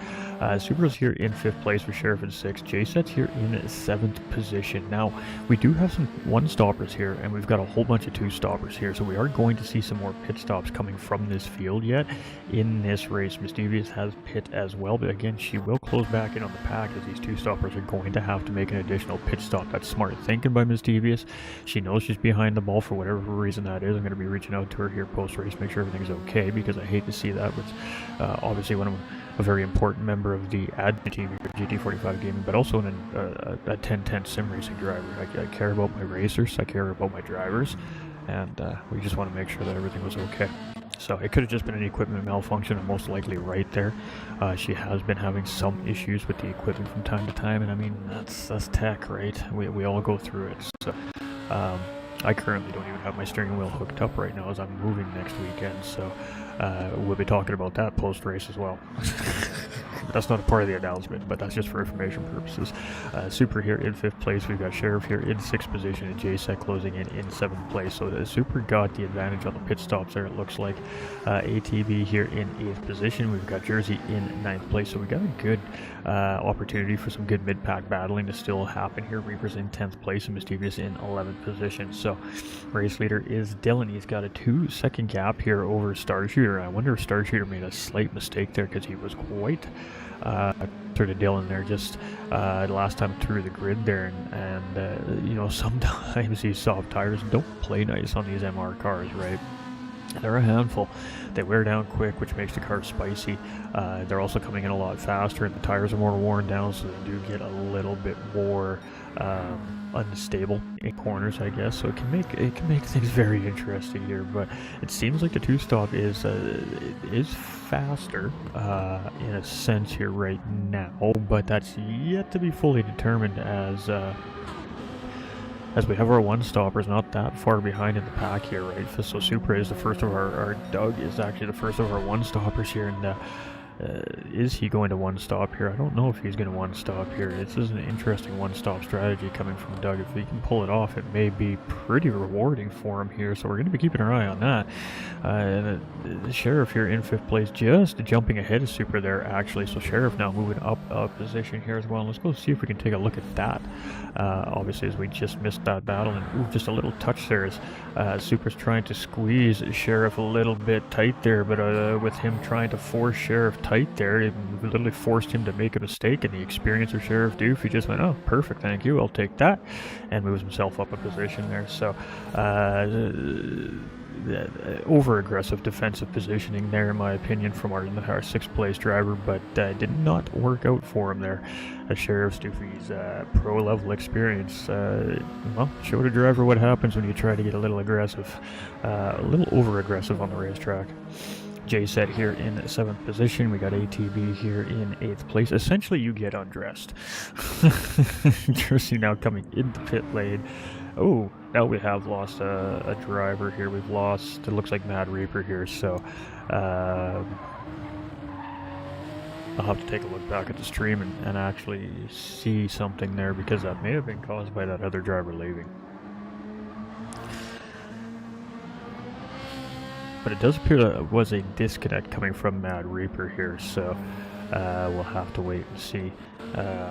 Subaru's here in fifth place with Sheriff in sixth. J-Set's here in seventh position. Now, we do have some one-stoppers here, and we've got a whole bunch of two-stoppers here, so we are going to see some more pit stops coming from this field yet in this race. Misdevious has pit as well, but again, she will close back in on the pack as these two-stoppers are going to have to make an additional pit stop. That's smart thinking by Misdevious. She knows she's behind the ball for whatever reason that is. I'm going to be reaching out to her here post-race, make sure everything's okay, because I hate to see that with obviously one of a very important member of the admin team here at GT45 Gaming, but also a 1010 sim racing driver. I care about my racers, I care about my drivers, and we just want to make sure that everything was okay. So it could have just been an equipment malfunction, and most likely right there. She has been having some issues with the equipment from time to time, and I mean, that's tech, right? We all go through it. So I currently don't even have my steering wheel hooked up right now as I'm moving next weekend, so we'll be talking about that post-race as well. That's not a part of the announcement, but that's just for information purposes. Super here in fifth place. We've got Sheriff here in sixth position, and J-Set closing in seventh place. So the Super got the advantage on the pit stops there, it looks like. ATB here in eighth position. We've got Jersey in ninth place. So we got a good opportunity for some good mid-pack battling to still happen here. Reapers in 10th place and Mischievous in 11th position. So race leader is Dylan. He's got a 2-second gap here over Star Shooter. I wonder if Star Shooter made a slight mistake there, because he was quite sort of Dylan there just last time through the grid there, and you know, sometimes these soft tires don't play nice on these MR cars, right? They're a handful. They wear down quick, which makes the car spicy. They're also coming in a lot faster, and the tires are more worn down, so they do get a little bit more unstable in corners, I guess. So it can make things very interesting here. But it seems like the two-stop is faster in a sense here right now, but that's yet to be fully determined as we have our one-stoppers not that far behind in the pack here, right? So Supra is the first of our Doug is actually the first of our one-stoppers here, and is he going to one-stop here? I don't know if he's going to one-stop here. This is an interesting one-stop strategy coming from Doug. If he can pull it off, it may be pretty rewarding for him here, so we're going to be keeping our eye on that. The Sheriff here in fifth place, just jumping ahead of Super there, actually. So Sheriff now moving up a position here as well. Let's go see if we can take a look at that. Obviously, as we just missed that battle, and just a little touch there as Super's trying to squeeze Sheriff a little bit tight there, but with him trying to force Sheriff tight there, it literally forced him to make a mistake, and the experience of Sheriff Doof, he just went, oh, perfect, thank you, I'll take that, and moves himself up a position there. So over-aggressive defensive positioning there, in my opinion, from our sixth place driver, but did not work out for him there. Sheriff Doofy's pro-level experience, well, showed a driver what happens when you try to get a little aggressive, a little over-aggressive on the racetrack. J-Set here in 7th position. We got ATB here in 8th place. Essentially, you get undressed. Jersey now coming into pit lane. Oh, now we have lost a driver here. We've lost, it looks like Mad Reaper here, so I'll have to take a look back at the stream and actually see something there, because that may have been caused by that other driver leaving. But it does appear that it was a disconnect coming from Mad Reaper here, so we'll have to wait and see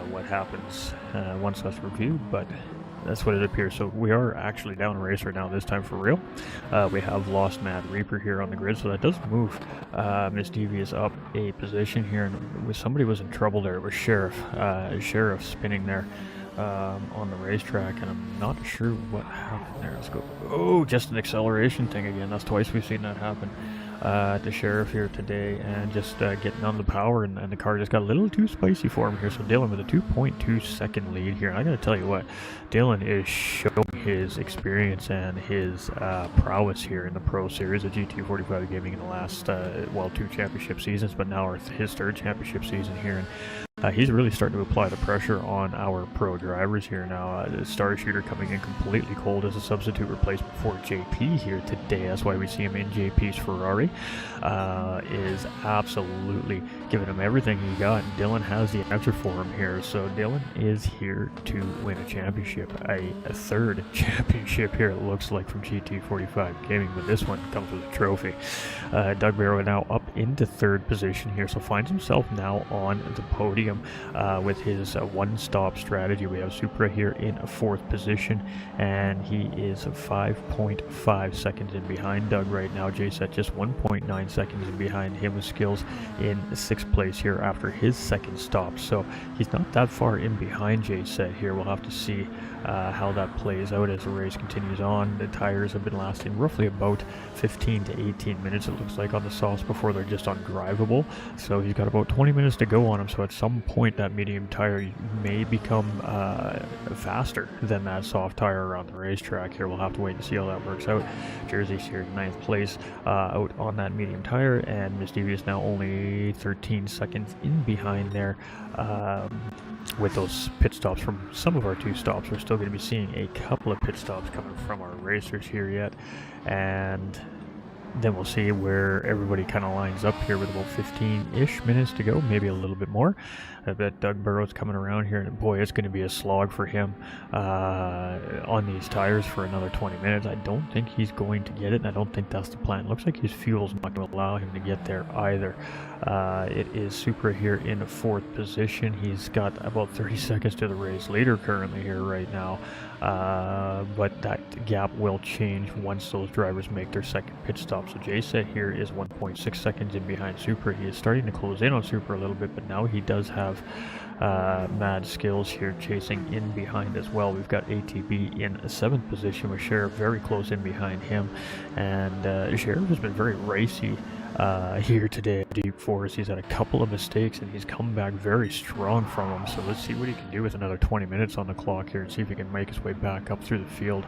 what happens once that's reviewed. But that's what it appears. So we are actually down a racer now, this time for real. We have lost Mad Reaper here on the grid, so that does move Miss Devious up a position here, and somebody was in trouble there. It was Sheriff. Sheriff spinning there on the racetrack, and I'm not sure what happened there. Let's go. Oh, just an acceleration thing again. That's twice we've seen that happen. The Sheriff here today, and just getting on the power, and the car just got a little too spicy for him here. So Dylan with a 2.2 second lead here. And I gotta tell you what, Dylan is showing his experience and his prowess here in the Pro Series of GT45 Gaming in the last, 2 championship seasons, but now his 3rd championship season here. And he's really starting to apply the pressure on our pro drivers here now. The Star Shooter coming in completely cold as a substitute replacement for JP here today. That's why we see him in JP's Ferrari. Is absolutely giving him everything he got. And Dylan has the answer for him here. So Dylan is here to win a championship, a 3rd championship here, it looks like, from GT45 Gaming. But this one comes with a trophy. Doug Barrow now up into 3rd position here, so finds himself now on the podium with his one-stop strategy. We have Supra here in 4th position, and he is 5.5 seconds in behind Doug right now. J-Set just 1.9 seconds in behind him, with Skills in 6th place here after his 2nd stop. So he's not that far in behind J-Set here. We'll have to see how that plays out as the race continues on. The tires have been lasting roughly about 15 to 18 minutes, it looks like, on the softs before they're just undrivable. So he's got about 20 minutes to go on him. So at some point that medium tire may become faster than that soft tire around the racetrack here. We'll have to wait and see how that works out. Jersey's here in 9th place out on that medium tire, and Miss Devious now only 13 seconds in behind there. With those pit stops from some of our 2 stops, we're still going to be seeing a couple of pit stops coming from our racers here yet, and then we'll see where everybody kind of lines up here with about 15-ish minutes to go, maybe a little bit more. I bet Doug Burrow's coming around here, and boy, it's going to be a slog for him on these tires for another 20 minutes. I don't think he's going to get it, and I don't think that's the plan. Looks like his fuel's not going to allow him to get there either. It is Supra here in 4th position. He's got about 30 seconds to the race leader currently here right now, but that gap will change once those drivers make their 2nd pit stop. So J-Set here is 1.6 seconds in behind Supra. He is starting to close in on Supra a little bit, but now he does have Mad Skills here chasing in behind as well. We've got ATB in 7th position, with Sheriff very close in behind him, and Sheriff has been very racy here today at Deep Forest. He's had a couple of mistakes, and he's come back very strong from them. So let's see what he can do with another 20 minutes on the clock here, and see if he can make his way back up through the field.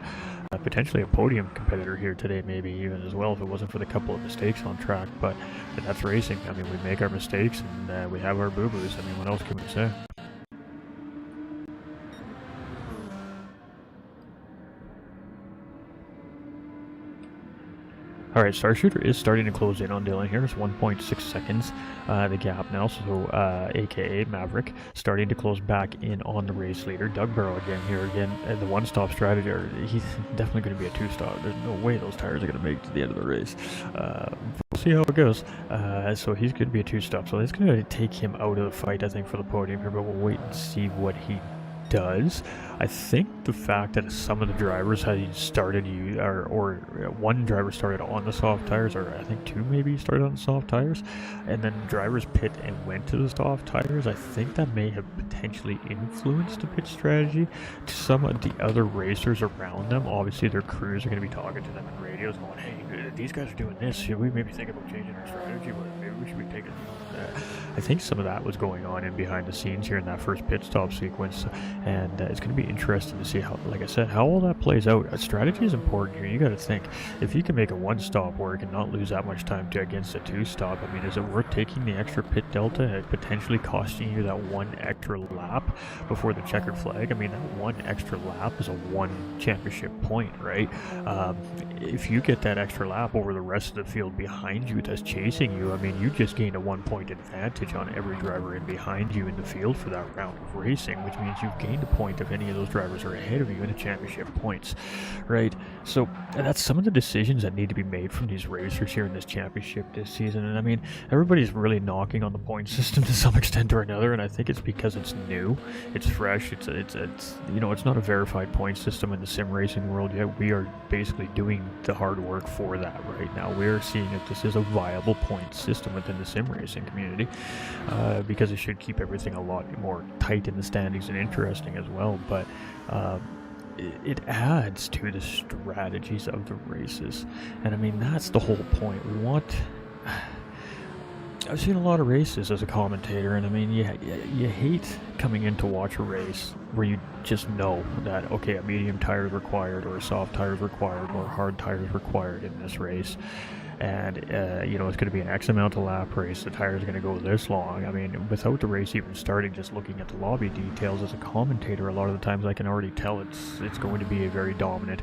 Potentially a podium competitor here today, maybe even as well, if it wasn't for the couple of mistakes on track. But that's racing. I mean, we make our mistakes, and we have our boo-boos. I mean, what else can we say? Alright, Star Shooter is starting to close in on Dylan here. It's 1.6 seconds, the gap now, so aka Maverick starting to close back in on the race leader. Doug Burrow again here, the one-stop strategy. He's definitely going to be a 2-stop. There's no way those tires are going to make it to the end of the race. We'll see how it goes. So he's going to be a 2-stop, so it's going to take him out of the fight, I think, for the podium here, but we'll wait and see what he does. I think the fact that some of the drivers had started, or one driver started on the soft tires, or I think 2 maybe started on the soft tires, and then drivers pit and went to the soft tires. I think that may have potentially influenced the pit strategy to some of the other racers around them. Obviously, their crews are going to be talking to them in radios, going, "Hey, these guys are doing this. Should we maybe think about changing our strategy? Maybe we should be taking." I think some of that was going on in behind the scenes here in that first pit stop sequence, and it's going to be interesting to see how, like I said, how all that plays out. Strategy is important here. You got to think, if you can make a 1-stop work and not lose that much time against a 2-stop, I mean, is it worth taking the extra pit delta and potentially costing you that 1 extra lap before the checkered flag? I mean, that 1 extra lap is a 1 championship point, right? If you get that extra lap over the rest of the field behind you that's chasing you, I mean, you just gained a 1 point advantage on every driver in behind you in the field for that round of racing, which means you've gained a point if any of those drivers are ahead of you in the championship points, right? So that's some of the decisions that need to be made from these racers here in this championship this season. And I mean, everybody's really knocking on the point system to some extent or another, and I think it's because it's new, it's fresh, it's you know, it's not a verified point system in the sim racing world yet. We are basically doing the hard work for that right now. We're seeing if this is a viable point system within the sim racing community, because it should keep everything a lot more tight in the standings and interesting as well. But it adds to the strategies of the races, and I mean, that's the whole point. I've seen a lot of races as a commentator, and I mean, you hate coming in to watch a race where you just know that, okay, a medium tire is required, or a soft tire is required, or a hard tire is required in this race. And, you know, it's going to be an X amount of lap race. The tire is going to go this long. I mean, without the race even starting, just looking at the lobby details as a commentator, a lot of the times I can already tell it's going to be a very dominant.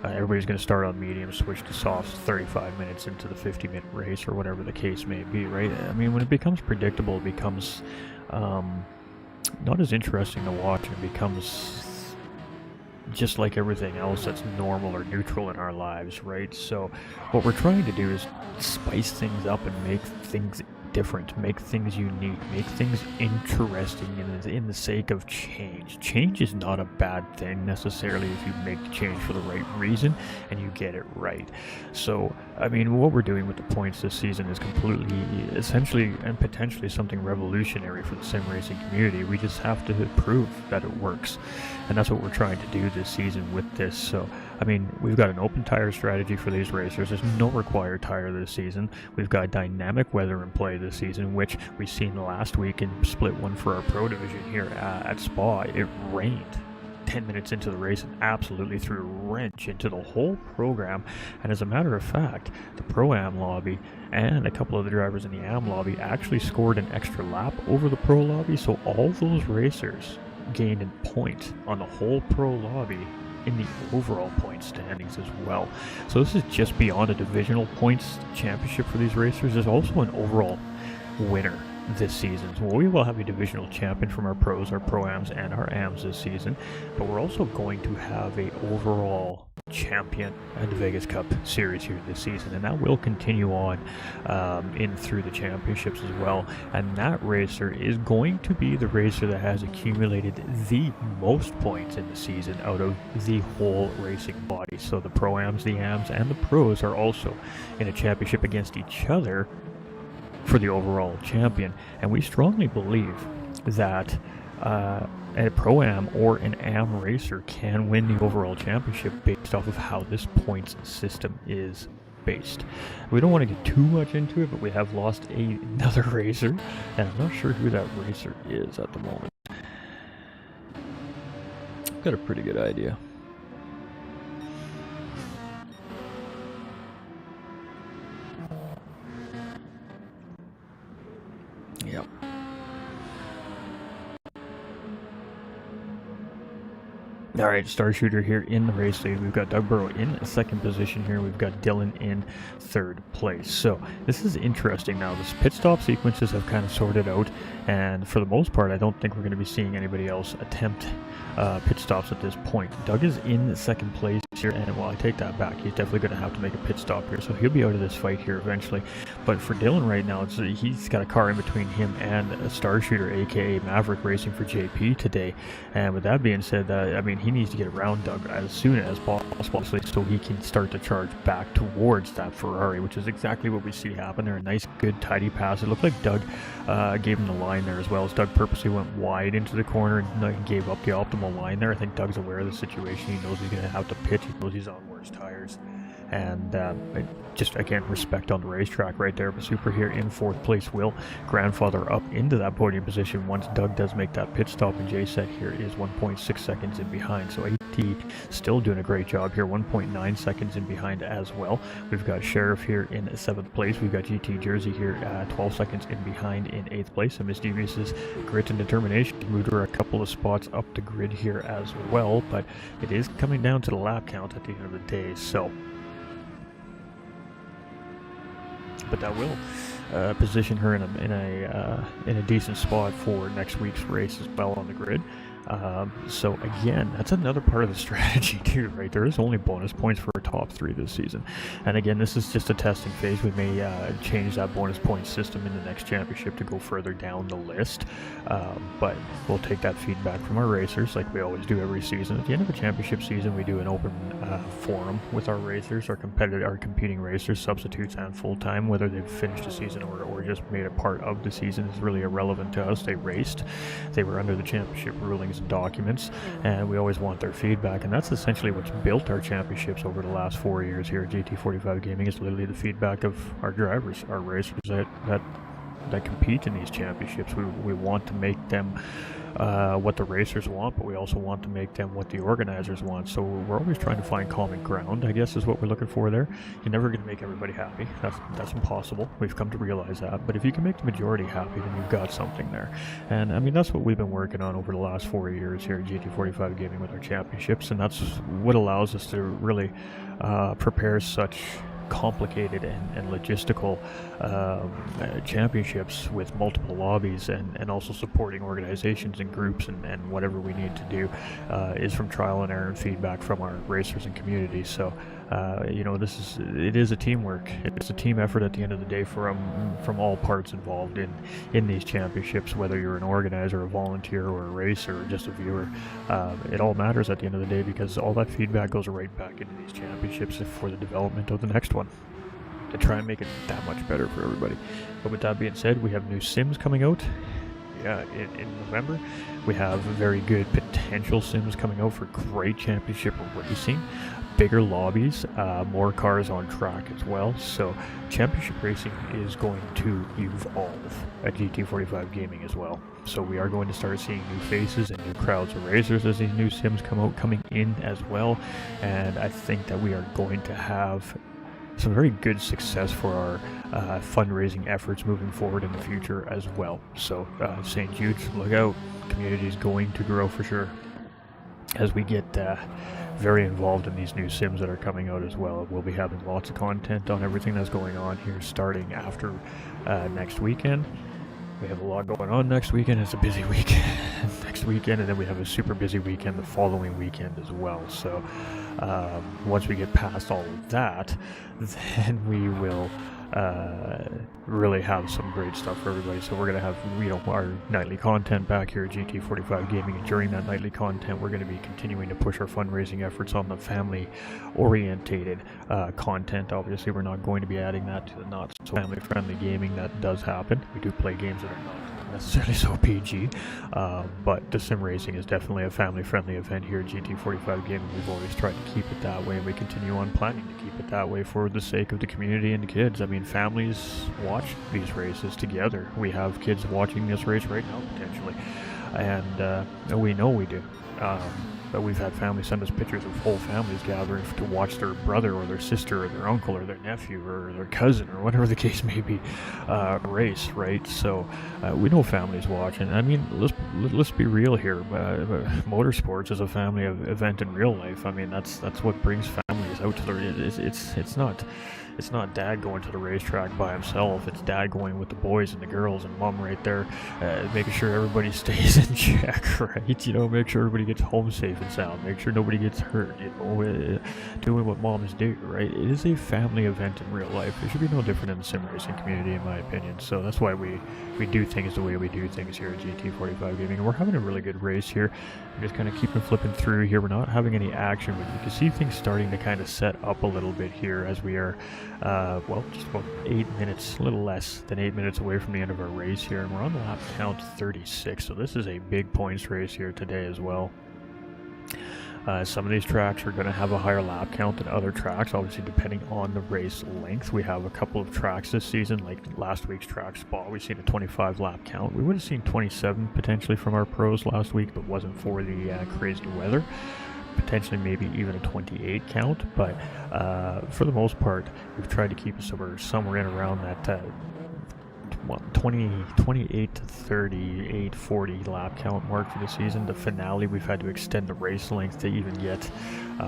Everybody's going to start on medium, switch to softs 35 minutes into the 50-minute race, or whatever the case may be, right? I mean, when it becomes predictable, it becomes not as interesting to watch, and it becomes just like everything else that's normal or neutral in our lives, right? So what we're trying to do is spice things up and make things different, make things unique, make things interesting in the sake of change. Change is not a bad thing necessarily if you make the change for the right reason and you get it right. So, I mean, what we're doing with the points this season is completely, essentially, and potentially something revolutionary for the sim racing community. We just have to prove that it works. And that's what we're trying to do this season with this. So, I mean, we've got an open tire strategy for these racers. There's no required tire this season. We've got dynamic weather in play this season, which we've seen last week in split one for our pro division here at Spa. It rained 10 minutes into the race and absolutely threw a wrench into the whole program. And as a matter of fact, the Pro-Am lobby and a couple of the drivers in the Am lobby actually scored an extra lap over the Pro lobby, so all those racers gained a point on the whole Pro lobby in the overall point standings as well. So this is just beyond a divisional points championship for these racers. There's also an overall winner this season. So we will have a divisional champion from our pros, our pro-ams, and our ams this season, but we're also going to have a overall champion at the Vegas Cup Series here this season, and that will continue on in through the championships as well. And that racer is going to be the racer that has accumulated the most points in the season out of the whole racing body. So the pro-ams, the ams, and the pros are also in a championship against each other for the overall champion. And we strongly believe that a Pro-Am or an Am racer can win the overall championship based off of how this points system is based. We don't want to get too much into it, but we have lost another racer, and I'm not sure who that racer is at the moment. I've got a pretty good idea. Yep. All right, star shooter here in the race lead. We've got Doug Burrow in second position here. We've got Dylan in third place. So this is interesting now. The pit stop sequences have kind of sorted out, and for the most part, I don't think we're going to be seeing anybody else attempt pit stops at this point. Doug is in second place here, and well, I take that back. He's definitely going to have to make a pit stop here, so he'll be out of this fight here eventually. But for Dylan right now, he's got a car in between him and a star shooter, aka Maverick, racing for JP today. And with that being said, I mean, he needs to get around Doug as soon as possible so he can start to charge back towards that Ferrari, which is exactly what we see happen there. A nice, good, tidy pass. It looked like Doug gave him the line there as well, as Doug purposely went wide into the corner and gave up the optimal line there. I think Doug's aware of the situation. He knows he's going to have to pitch. He knows he's on worse tires. And just, again, respect on the racetrack right there. But Super here in fourth place will grandfather up into that podium position once Doug does make that pit stop. And JSET here is 1.6 seconds in behind. So AT still doing a great job here, 1.9 seconds in behind as well. We've got Sheriff here in seventh place. We've got GT Jersey here 12 seconds in behind in eighth place. And Miss Devious' grit and determination moved her a couple of spots up the grid here as well. But it is coming down to the lap count at the end of the day. So but that will position her in a decent spot for next week's race as well on the grid. So again, that's another part of the strategy too, right? There is only bonus points for a top 3 this season, and again, this is just a testing phase. We may change that bonus point system in the next championship to go further down the list, but we'll take that feedback from our racers like we always do every season. At the end of the championship season, we do an open forum with our racers, our competing racers, substitutes and full-time. Whether they've finished the season or just made a part of the season is really irrelevant to us. They raced, they were under the championship rulings and documents, and we always want their feedback, and that's essentially what's built our championships over the last 4 years here at GT45 Gaming. Is literally the feedback of our drivers, our racers that compete in these championships. We want to make them what the racers want, but we also want to make them what the organizers want. So we're always trying to find common ground, I guess, is what we're looking for there. You're never going to make everybody happy. That's impossible. We've come to realize that. But if you can make the majority happy, then you've got something there. And I mean, that's what we've been working on over the last 4 years here at GT45 Gaming with our championships, and that's what allows us to really prepare such complicated and logistical championships with multiple lobbies, and also supporting organizations and groups and whatever we need to do is from trial and error and feedback from our racers and community. So it is a teamwork. It's a team effort at the end of the day from all parts involved in these championships, whether you're an organizer, a volunteer, or a racer, or just a viewer. It all matters at the end of the day, because all that feedback goes right back into these championships for the development of the next one, to try and make it that much better for everybody. But with that being said, we have new sims coming out in November. We have very good potential sims coming out for great championship racing, bigger lobbies, more cars on track as well. So championship racing is going to evolve at GT45 Gaming as well. So we are going to start seeing new faces and new crowds of racers as these new sims coming in as well. And I think that we are going to have some very good success for our fundraising efforts moving forward in the future as well. So St. Jude's, look out. Community is going to grow for sure as we get very involved in these new sims that are coming out as well. We'll be having lots of content on everything that's going on here starting after next weekend. We have a lot going on next weekend. It's a busy weekend next weekend, and then we have a super busy weekend the following weekend as well. So once we get past all of that, then we will really have some great stuff for everybody. So we're going to have our nightly content back here at GT45 Gaming, and during that nightly content we're going to be continuing to push our fundraising efforts on the family orientated content. Obviously we're not going to be adding that to the not so family friendly gaming. That does happen. We do play games that are not necessarily so PG, but the sim racing is definitely a family friendly event here at GT45 Gaming. We've always tried to keep it that way, and we continue on planning to keep it that way for the sake of the community and the kids. I mean, families watch these races together. We have kids watching this race right now potentially, and we know we do. But we've had families send us pictures of whole families gathering to watch their brother or their sister or their uncle or their nephew or their cousin or whatever the case may be race, right? So we know families watch, and I mean, let's be real here. Motorsports is a family event in real life. I mean, that's what brings families out to the. It's not dad going to the racetrack by himself. It's dad going with the boys and the girls, and mom right there making sure everybody stays in check, right? Make sure everybody gets home safe and sound. Make sure nobody gets hurt, doing what moms do, right? It is a family event in real life. It should be no different in the sim racing community, in my opinion. So that's why we do things the way we do things here at GT45 Gaming. And we're having a really good race here. I'm just kind of keeping flipping through here. We're not having any action, but you can see things starting to kind of set up a little bit here as we are just about 8 minutes, a little less than 8 minutes away from the end of our race here, and we're on lap count 36, so this is a big points race here today as well. Some of these tracks are going to have a higher lap count than other tracks, obviously depending on the race length. We have a couple of tracks this season, like last week's track spot, we've seen a 25 lap count. We would have seen 27 potentially from our pros last week, but wasn't for the crazy weather. Potentially maybe even a 28 count, but for the most part we've tried to keep us somewhere in around that 28 to 30, 840 lap count mark for the season. The finale, we've had to extend the race length to even get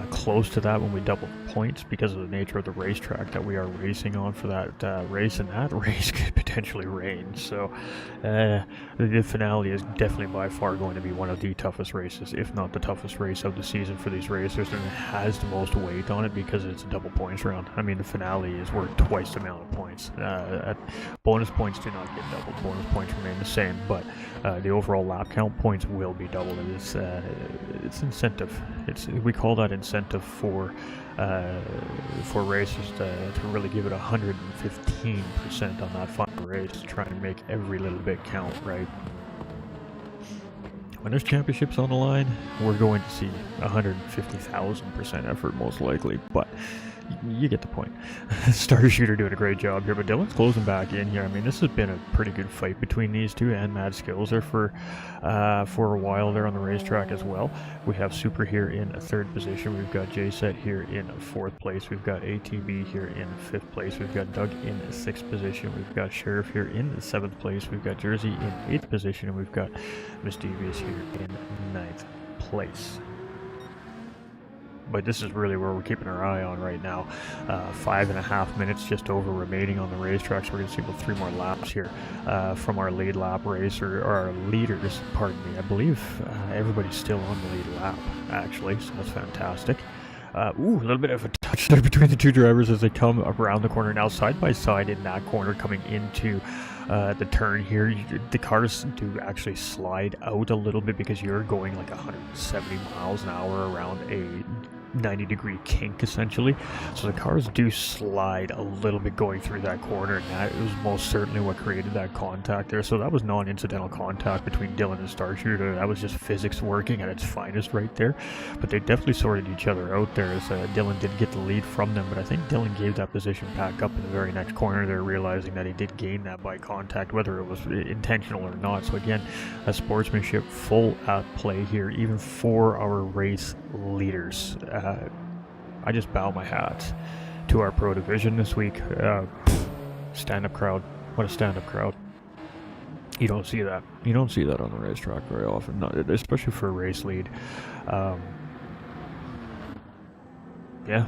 close to that when we double the points because of the nature of the racetrack that we are racing on for that race, and that race could potentially rain. So the finale is definitely by far going to be one of the toughest races, if not the toughest race of the season for these racers, and it has the most weight on it because it's a double points round. I mean, the finale is worth twice the amount of points. Bonus points do not get doubled. Bonus points remain the same, but the overall lap count points will be doubled. It's incentive. We call that incentive for racers to really give it 115% on that final race, to try and make every little bit count, right? When there's championships on the line, we're going to see 150,000% effort most likely, but you get the point. Starter Shooter doing a great job here, but Dylan's closing back in here. I mean, this has been a pretty good fight between these two, and Mad Skills there for a while there on the racetrack as well. We have Super here in 3rd position. We've got J-Set here in 4th place. We've got ATB here in 5th place. We've got Doug in 6th position. We've got Sheriff here in 7th place. We've got Jersey in 8th position, and we've got Misdevious here in 9th place. But this is really where we're keeping our eye on right now. 5.5 minutes just over remaining on the racetrack, so we're going to see about 3 more laps here from our lead lap race, or our leaders, pardon me. I believe everybody's still on the lead lap, actually, so that's fantastic. A little bit of a touch there between the two drivers as they come around the corner. Now side by side in that corner coming into the turn here, the cars do actually slide out a little bit because you're going like 170 miles an hour around a 90-degree kink essentially, so the cars do slide a little bit going through that corner, and that was most certainly what created that contact there. So that was non-incidental contact between Dylan and Star Shooter. That was just physics working at its finest right there, but they definitely sorted each other out there as Dylan did get the lead from them, but I think Dylan gave that position back up in the very next corner there, realizing that he did gain that by contact, whether it was intentional or not. So again, a sportsmanship full at play here, even for our race leaders. I just bow my hat to our pro division this week. Stand-up crowd. What a stand-up crowd. You don't see that. You don't see that on the racetrack very often, not, especially for a race lead. Yeah.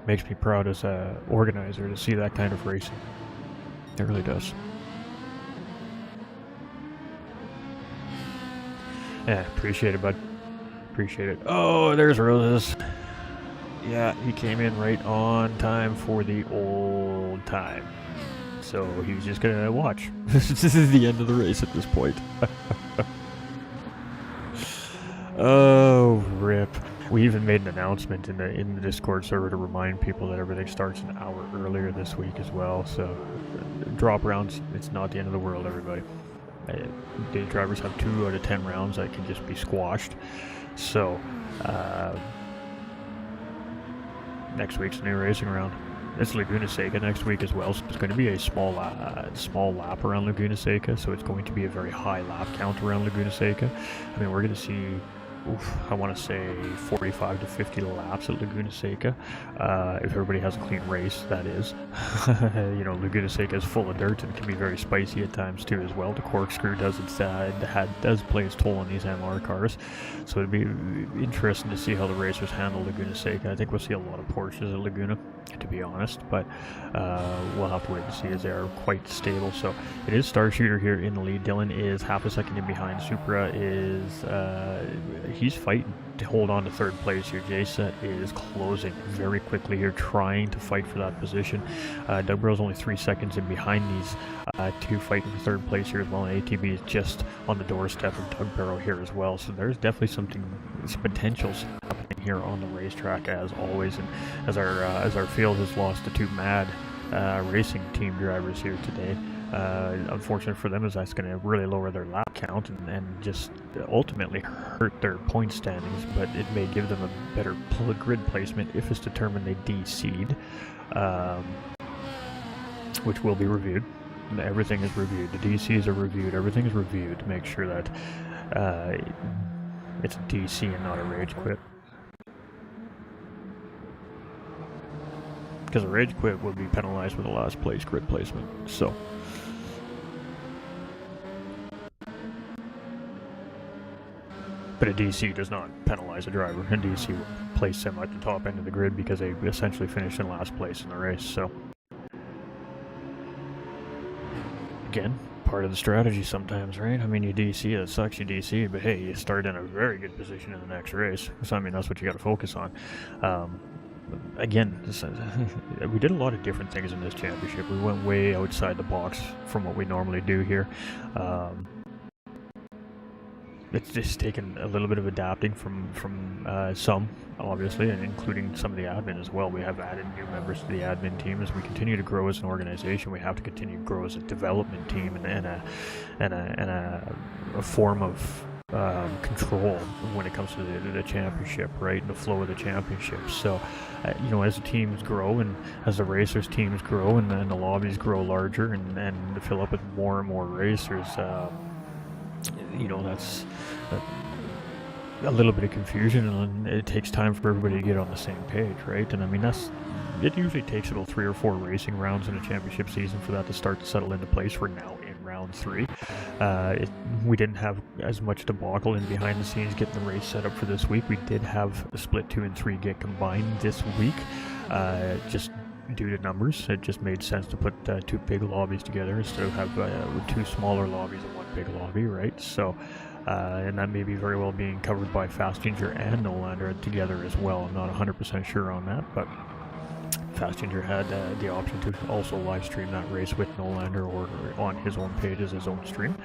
Makes me proud as an organizer to see that kind of racing. It really does. Yeah, appreciate it, bud. Appreciate it. Oh, there's Roses. Yeah, he came in right on time for the old time. So he was just gonna watch. This is the end of the race at this point. Oh, rip. We even made an announcement in the Discord server to remind people that everything starts an hour earlier this week as well. So drop rounds, it's not the end of the world, everybody. The drivers have 2 out of 10 rounds that can just be squashed. So next week's a new racing round. It's Laguna Seca next week as well, so it's going to be a small lap around Laguna Seca, so it's going to be a very high lap count around Laguna Seca. I mean, we're going to see, I want to say 45 to 50 laps at Laguna Seca, if everybody has a clean race, that is. You know, Laguna Seca is full of dirt and can be very spicy at times too as well. The corkscrew does play its toll on these MR cars, so it'd be interesting to see how the racers handle Laguna Seca. I think we'll see a lot of Porsches at Laguna, to be honest, but we'll have to wait to see, as they are quite stable. So it is Star Shooter here in the lead. Dylan is half a second in behind. Supra is he's fighting to hold on to 3rd place here. J-Set is closing very quickly here, trying to fight for that position. Doug Burrow's only 3 seconds in behind these two fighting for 3rd place here as well, and ATB is just on the doorstep of Doug Burrow here as well. So there's definitely some potentials happening here on the racetrack as always, and as our field has lost to 2 mad racing team drivers here today. Unfortunate for them, as that's going to really lower their lap count and just ultimately hurt their point standings, but it may give them a better grid placement if it's determined they de-seed, which will be reviewed. Everything is reviewed. The DCs are reviewed. Everything is reviewed to make sure that it's a DC and not a rage quit. because a rage quit would be penalized with a last place grid placement. So but a DC does not penalize a driver. A DC will place them at the top end of the grid because they essentially finished in last place in the race. So again, part of the strategy sometimes, right? I mean, you DC, it sucks, you DC, but hey, you start in a very good position in the next race. So I mean, that's what you got to focus on. Again, we did a lot of different things in this championship. We went way outside the box from what we normally do here. It's just taken a little bit of adapting from some, obviously, and including some of the admin as well. We have added new members to the admin team. As we continue to grow as an organization, we have to continue to grow as a development team and a form of control when it comes to the championship, right? The flow of the championship. So, you know, as the teams grow and as the racers' teams grow and then the lobbies grow larger and fill up with more and more racers, you know, that's a little bit of confusion, and it takes time for everybody to get on the same page, right? And I mean, it usually takes about 3 or 4 racing rounds in a championship season for that to start to settle into place. We're now in round 3. We didn't have as much debacle in behind the scenes getting the race set up for this week. We did have the split 2 and 3 get combined this week, just due to numbers. It just made sense to put 2 big lobbies together instead of have 2 smaller lobbies and 1 big lobby, right? So, and that may be very well being covered by Fast Ginger and Nolander together as well. I'm not 100% sure on that, but Fast Ginger had the option to also live stream that race with Nolander or on his own page as his own stream.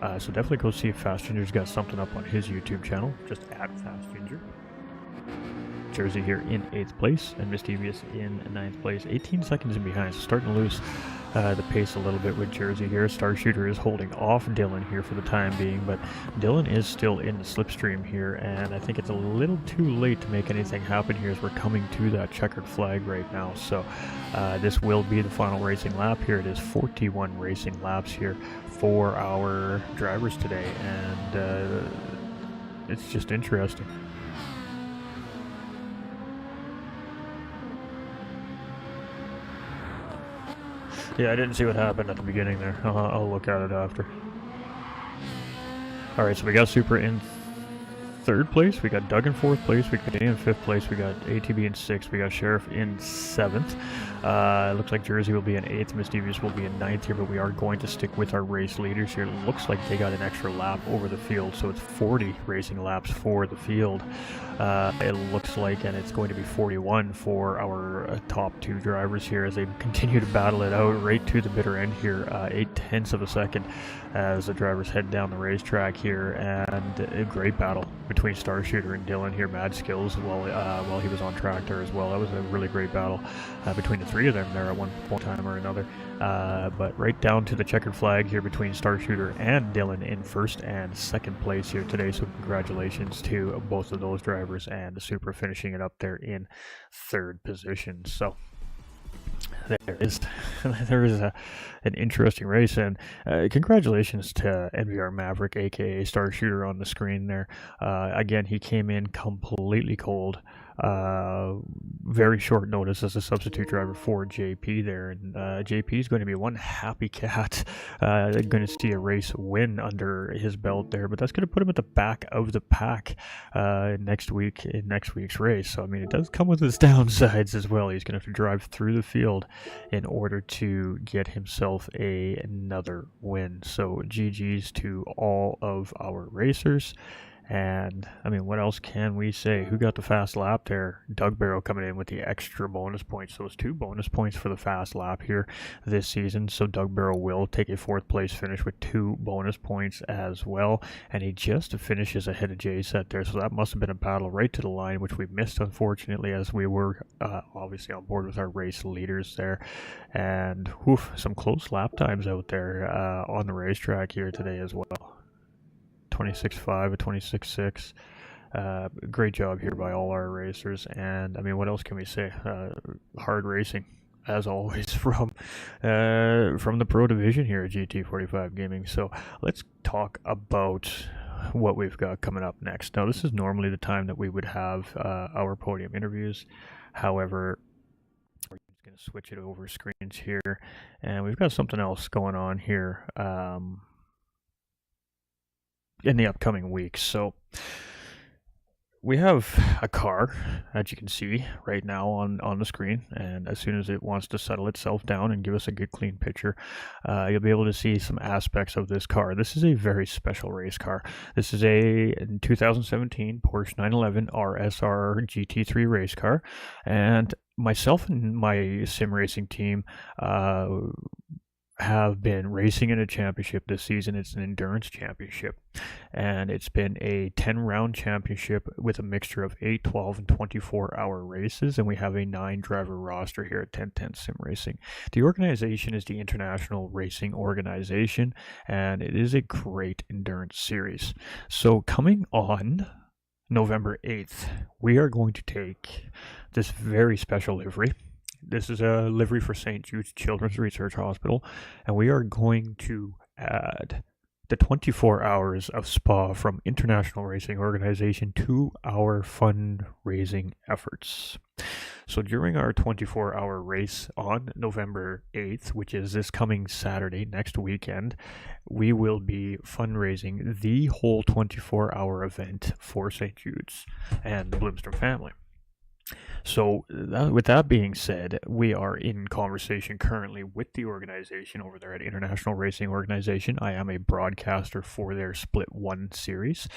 So definitely go see if Fast Ginger's got something up on his YouTube channel. Just at Fast Ginger. Jersey here in 8th place, and Mischievous in 9th place, 18 seconds in behind, so starting to lose the pace a little bit with Jersey here. Starshooter is holding off Dylan here for the time being, but Dylan is still in the slipstream here, and I think it's a little too late to make anything happen here as we're coming to that checkered flag right now. So this will be the final racing lap here. It is 41 racing laps here for our drivers today, and it's just interesting. Yeah, I didn't see what happened at the beginning there. I'll look at it after. Alright, so we got Super in 3rd place, we got Doug in 4th place, we got Danny in 5th place, we got ATB in 6th, we got Sheriff in 7th. It looks like Jersey will be in 8th, Mischievous will be in 9th here, but we are going to stick with our race leaders here. It looks like they got an extra lap over the field, so it's 40 racing laps for the field. It looks like, and it's going to be 41 for our top 2 drivers here as they continue to battle it out right to the bitter end here. 0.8 of a second as the drivers head down the racetrack here, and a great battle between Starshooter and Dylan here. Mad skills while he was on track there as well. That was a really great battle between the 3 of them there at one point in time or another. But right down to the checkered flag here between Starshooter and Dylan in 1st and 2nd place here today. So congratulations to both of those drivers, and the Super finishing it up there in 3rd position. So there is an interesting race, and congratulations to NVR Maverick, aka Starshooter, on the screen there. Again, he came in completely cold. Very short notice as a substitute driver for JP there, and JP is going to be one happy cat. Going to see a race win under his belt there, but that's going to put him at the back of the pack next week's race. So I mean, it does come with its downsides as well. He's going to have to drive through the field in order to get himself another win. So GG's to all of our racers. And, I mean, what else can we say? Who got the fast lap there? Doug Barrow coming in with the extra bonus points. So it's 2 bonus points for the fast lap here this season. So Doug Barrow will take a 4th place finish with 2 bonus points as well. And he just finishes ahead of J-Set there. So that must have been a battle right to the line, which we missed, unfortunately, as we were obviously on board with our race leaders there. And, whew, some close lap times out there on the racetrack here today as well. 26.5, a 26.6. Great job here by all our racers, and I mean, what else can we say? Hard racing, as always, from the pro division here at GT45 Gaming. So let's talk about what we've got coming up next. Now, this is normally the time that we would have our podium interviews. However, we're just going to switch it over screens here, and we've got something else going on here in the upcoming weeks. So we have a car, as you can see right now on the screen, and as soon as it wants to settle itself down and give us a good clean picture, you'll be able to see some aspects of this car. This is a very special race car. This is a 2017 Porsche 911 RSR GT3 race car, and myself and my sim racing team have been racing in a championship this season. It's an endurance championship, and it's been a 10-round championship with a mixture of 8, 12, and 24-hour races, and we have a 9-driver roster here at 1010 Sim Racing. The organization is the International Racing Organization, and it is a great endurance series. So coming on November 8th, we are going to take this very special livery. This is a livery for St. Jude's Children's Research Hospital, and we are going to add the 24 hours of spa from International Racing Organization to our fundraising efforts. So during our 24-hour race on November 8th, which is this coming Saturday, next weekend, we will be fundraising the whole 24-hour event for St. Jude's and the Bloomstrom family. So with that being said, we are in conversation currently with the organization over there at International Racing Organization. I am a broadcaster for their Split 1 series,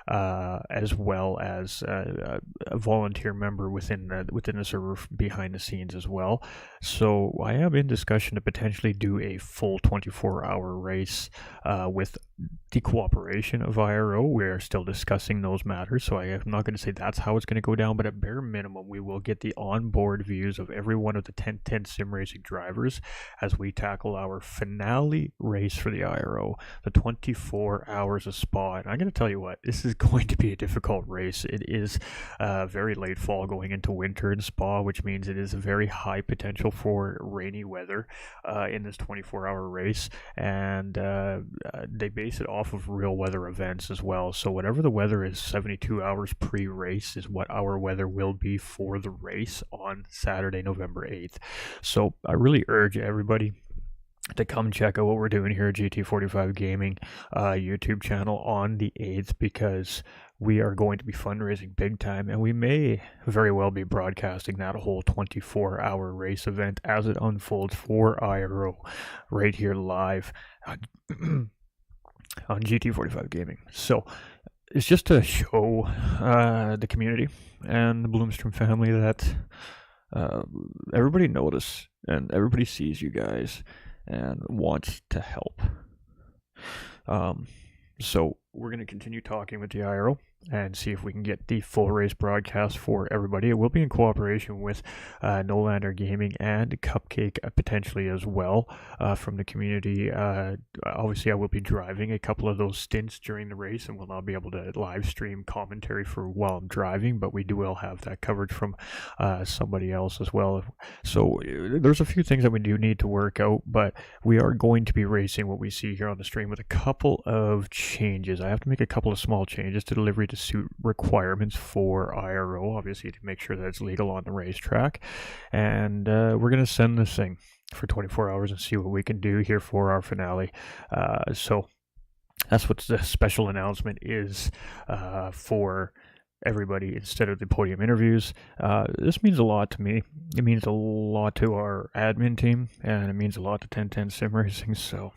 as well as a volunteer member within the server behind the scenes as well. So I am in discussion to potentially do a full 24-hour race with the cooperation of IRO. We're still discussing those matters, so I am not going to say that's how it's going to go down, but at bare minimum, we will get the onboard views of every one of the 1010 Sim Racing drivers as we tackle our finale race for the IRO, the 24 hours of Spa. And I'm going to tell you what, this is going to be a difficult race. It is very late fall going into winter in Spa, which means it is a very high potential for rainy weather in this 24-hour race, and they base it off of real weather events as well. So whatever the weather is 72 hours pre-race is what our weather will be for the race on Saturday, November 8th. So I really urge everybody to come check out what we're doing here at GT45 Gaming YouTube channel on the 8th, because we are going to be fundraising big time, and we may very well be broadcasting that whole 24-hour race event as it unfolds for IRO right here live on GT45 Gaming. So it's just to show the community and the Bloomstrom family that everybody notices and everybody sees you guys and wants to help. So we're going to continue talking with the IRO and see if we can get the full race broadcast for everybody. It will be in cooperation with Nolander Gaming and Cupcake potentially as well from the community. Obviously, I will be driving a couple of those stints during the race and will not be able to live stream commentary for while I'm driving, but we will have that coverage from somebody else as well. So there's a few things that we do need to work out, but we are going to be racing what we see here on the stream with a couple of changes. I have to make a couple of small changes to delivery to suit requirements for IRO, obviously to make sure that it's legal on the racetrack. And we're going to send this thing for 24 hours and see what we can do here for our finale. So that's what the special announcement is for everybody instead of the podium interviews. This means a lot to me. It means a lot to our admin team, and it means a lot to 1010 Sim Racing. So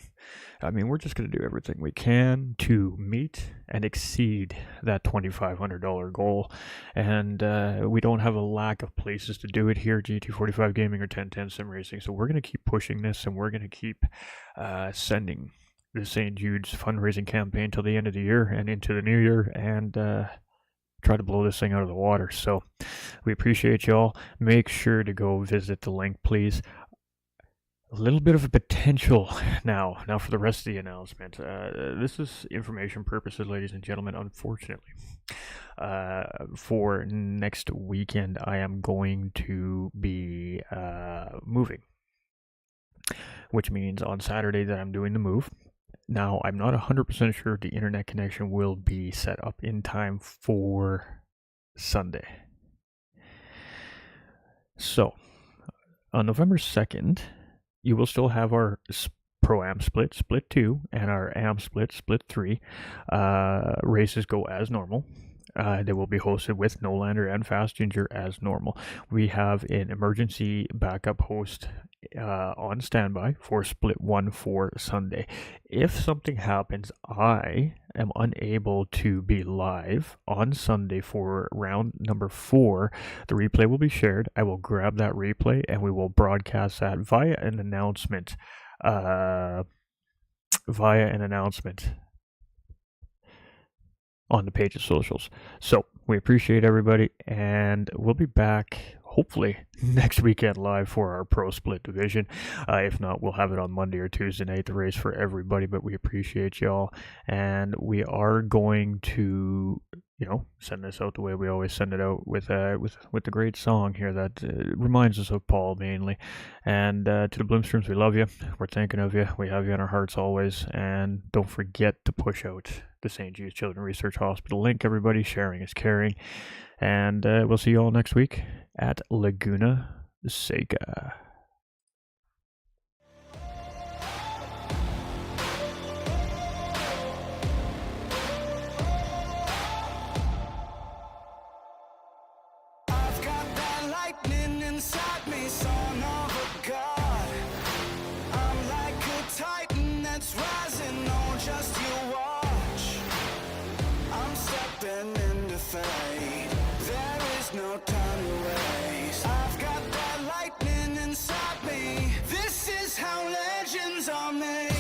I mean, we're just going to do everything we can to meet and exceed that $2,500 goal. And we don't have a lack of places to do it here, GT45 Gaming or 1010 Sim Racing. So we're going to keep pushing this, and we're going to keep sending the St. Jude's fundraising campaign till the end of the year and into the new year, and try to blow this thing out of the water. So we appreciate y'all. Make sure to go visit the link, please. A little bit of a potential now for the rest of the announcement. This is information purposes, ladies and gentlemen. Unfortunately, for next weekend, I am going to be moving, which means on Saturday that I'm doing the move. Now, I'm not 100% sure if the internet connection will be set up in time for Sunday. So On November 2nd, you will still have our Pro-Am split, split 2, and our Am split, split 3. Races go as normal. They will be hosted with Nolander and Fast Ginger as normal. We have an emergency backup host on standby for split 1 for Sunday. If something happens, I am unable to be live on Sunday for round number 4. The replay will be shared. I will grab that replay and we will broadcast that via an announcement. On the page's socials. So we appreciate everybody, and we'll be back hopefully next weekend live for our pro split division. If not, we'll have it on Monday or Tuesday night, the race for everybody, but we appreciate y'all, and we are going to send this out the way we always send it out, with the great song here that reminds us of Paul mainly. And to the Bloomstrooms, we love you. We're thinking of you. We have you in our hearts always. And don't forget to push out the St. Jude's Children's Research Hospital link, everybody. Sharing is caring. And we'll see you all next week at Laguna Seca. Inside me, son of a god. I'm like a titan that's rising, oh, just you watch. I'm stepping into fate. There is no time to waste. I've got that lightning inside me. This is how legends are made.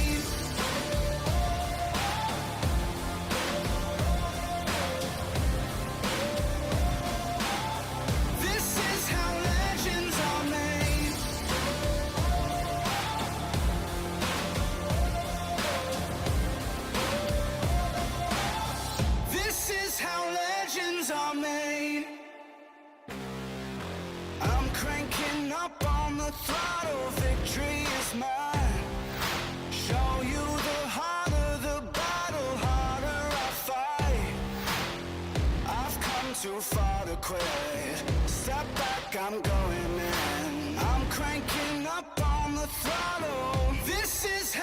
I'm cranking up on the throttle, victory is mine. Show you the harder the battle, harder I fight. I've come too far to quit. Step back, I'm going in. I'm cranking up on the throttle. This is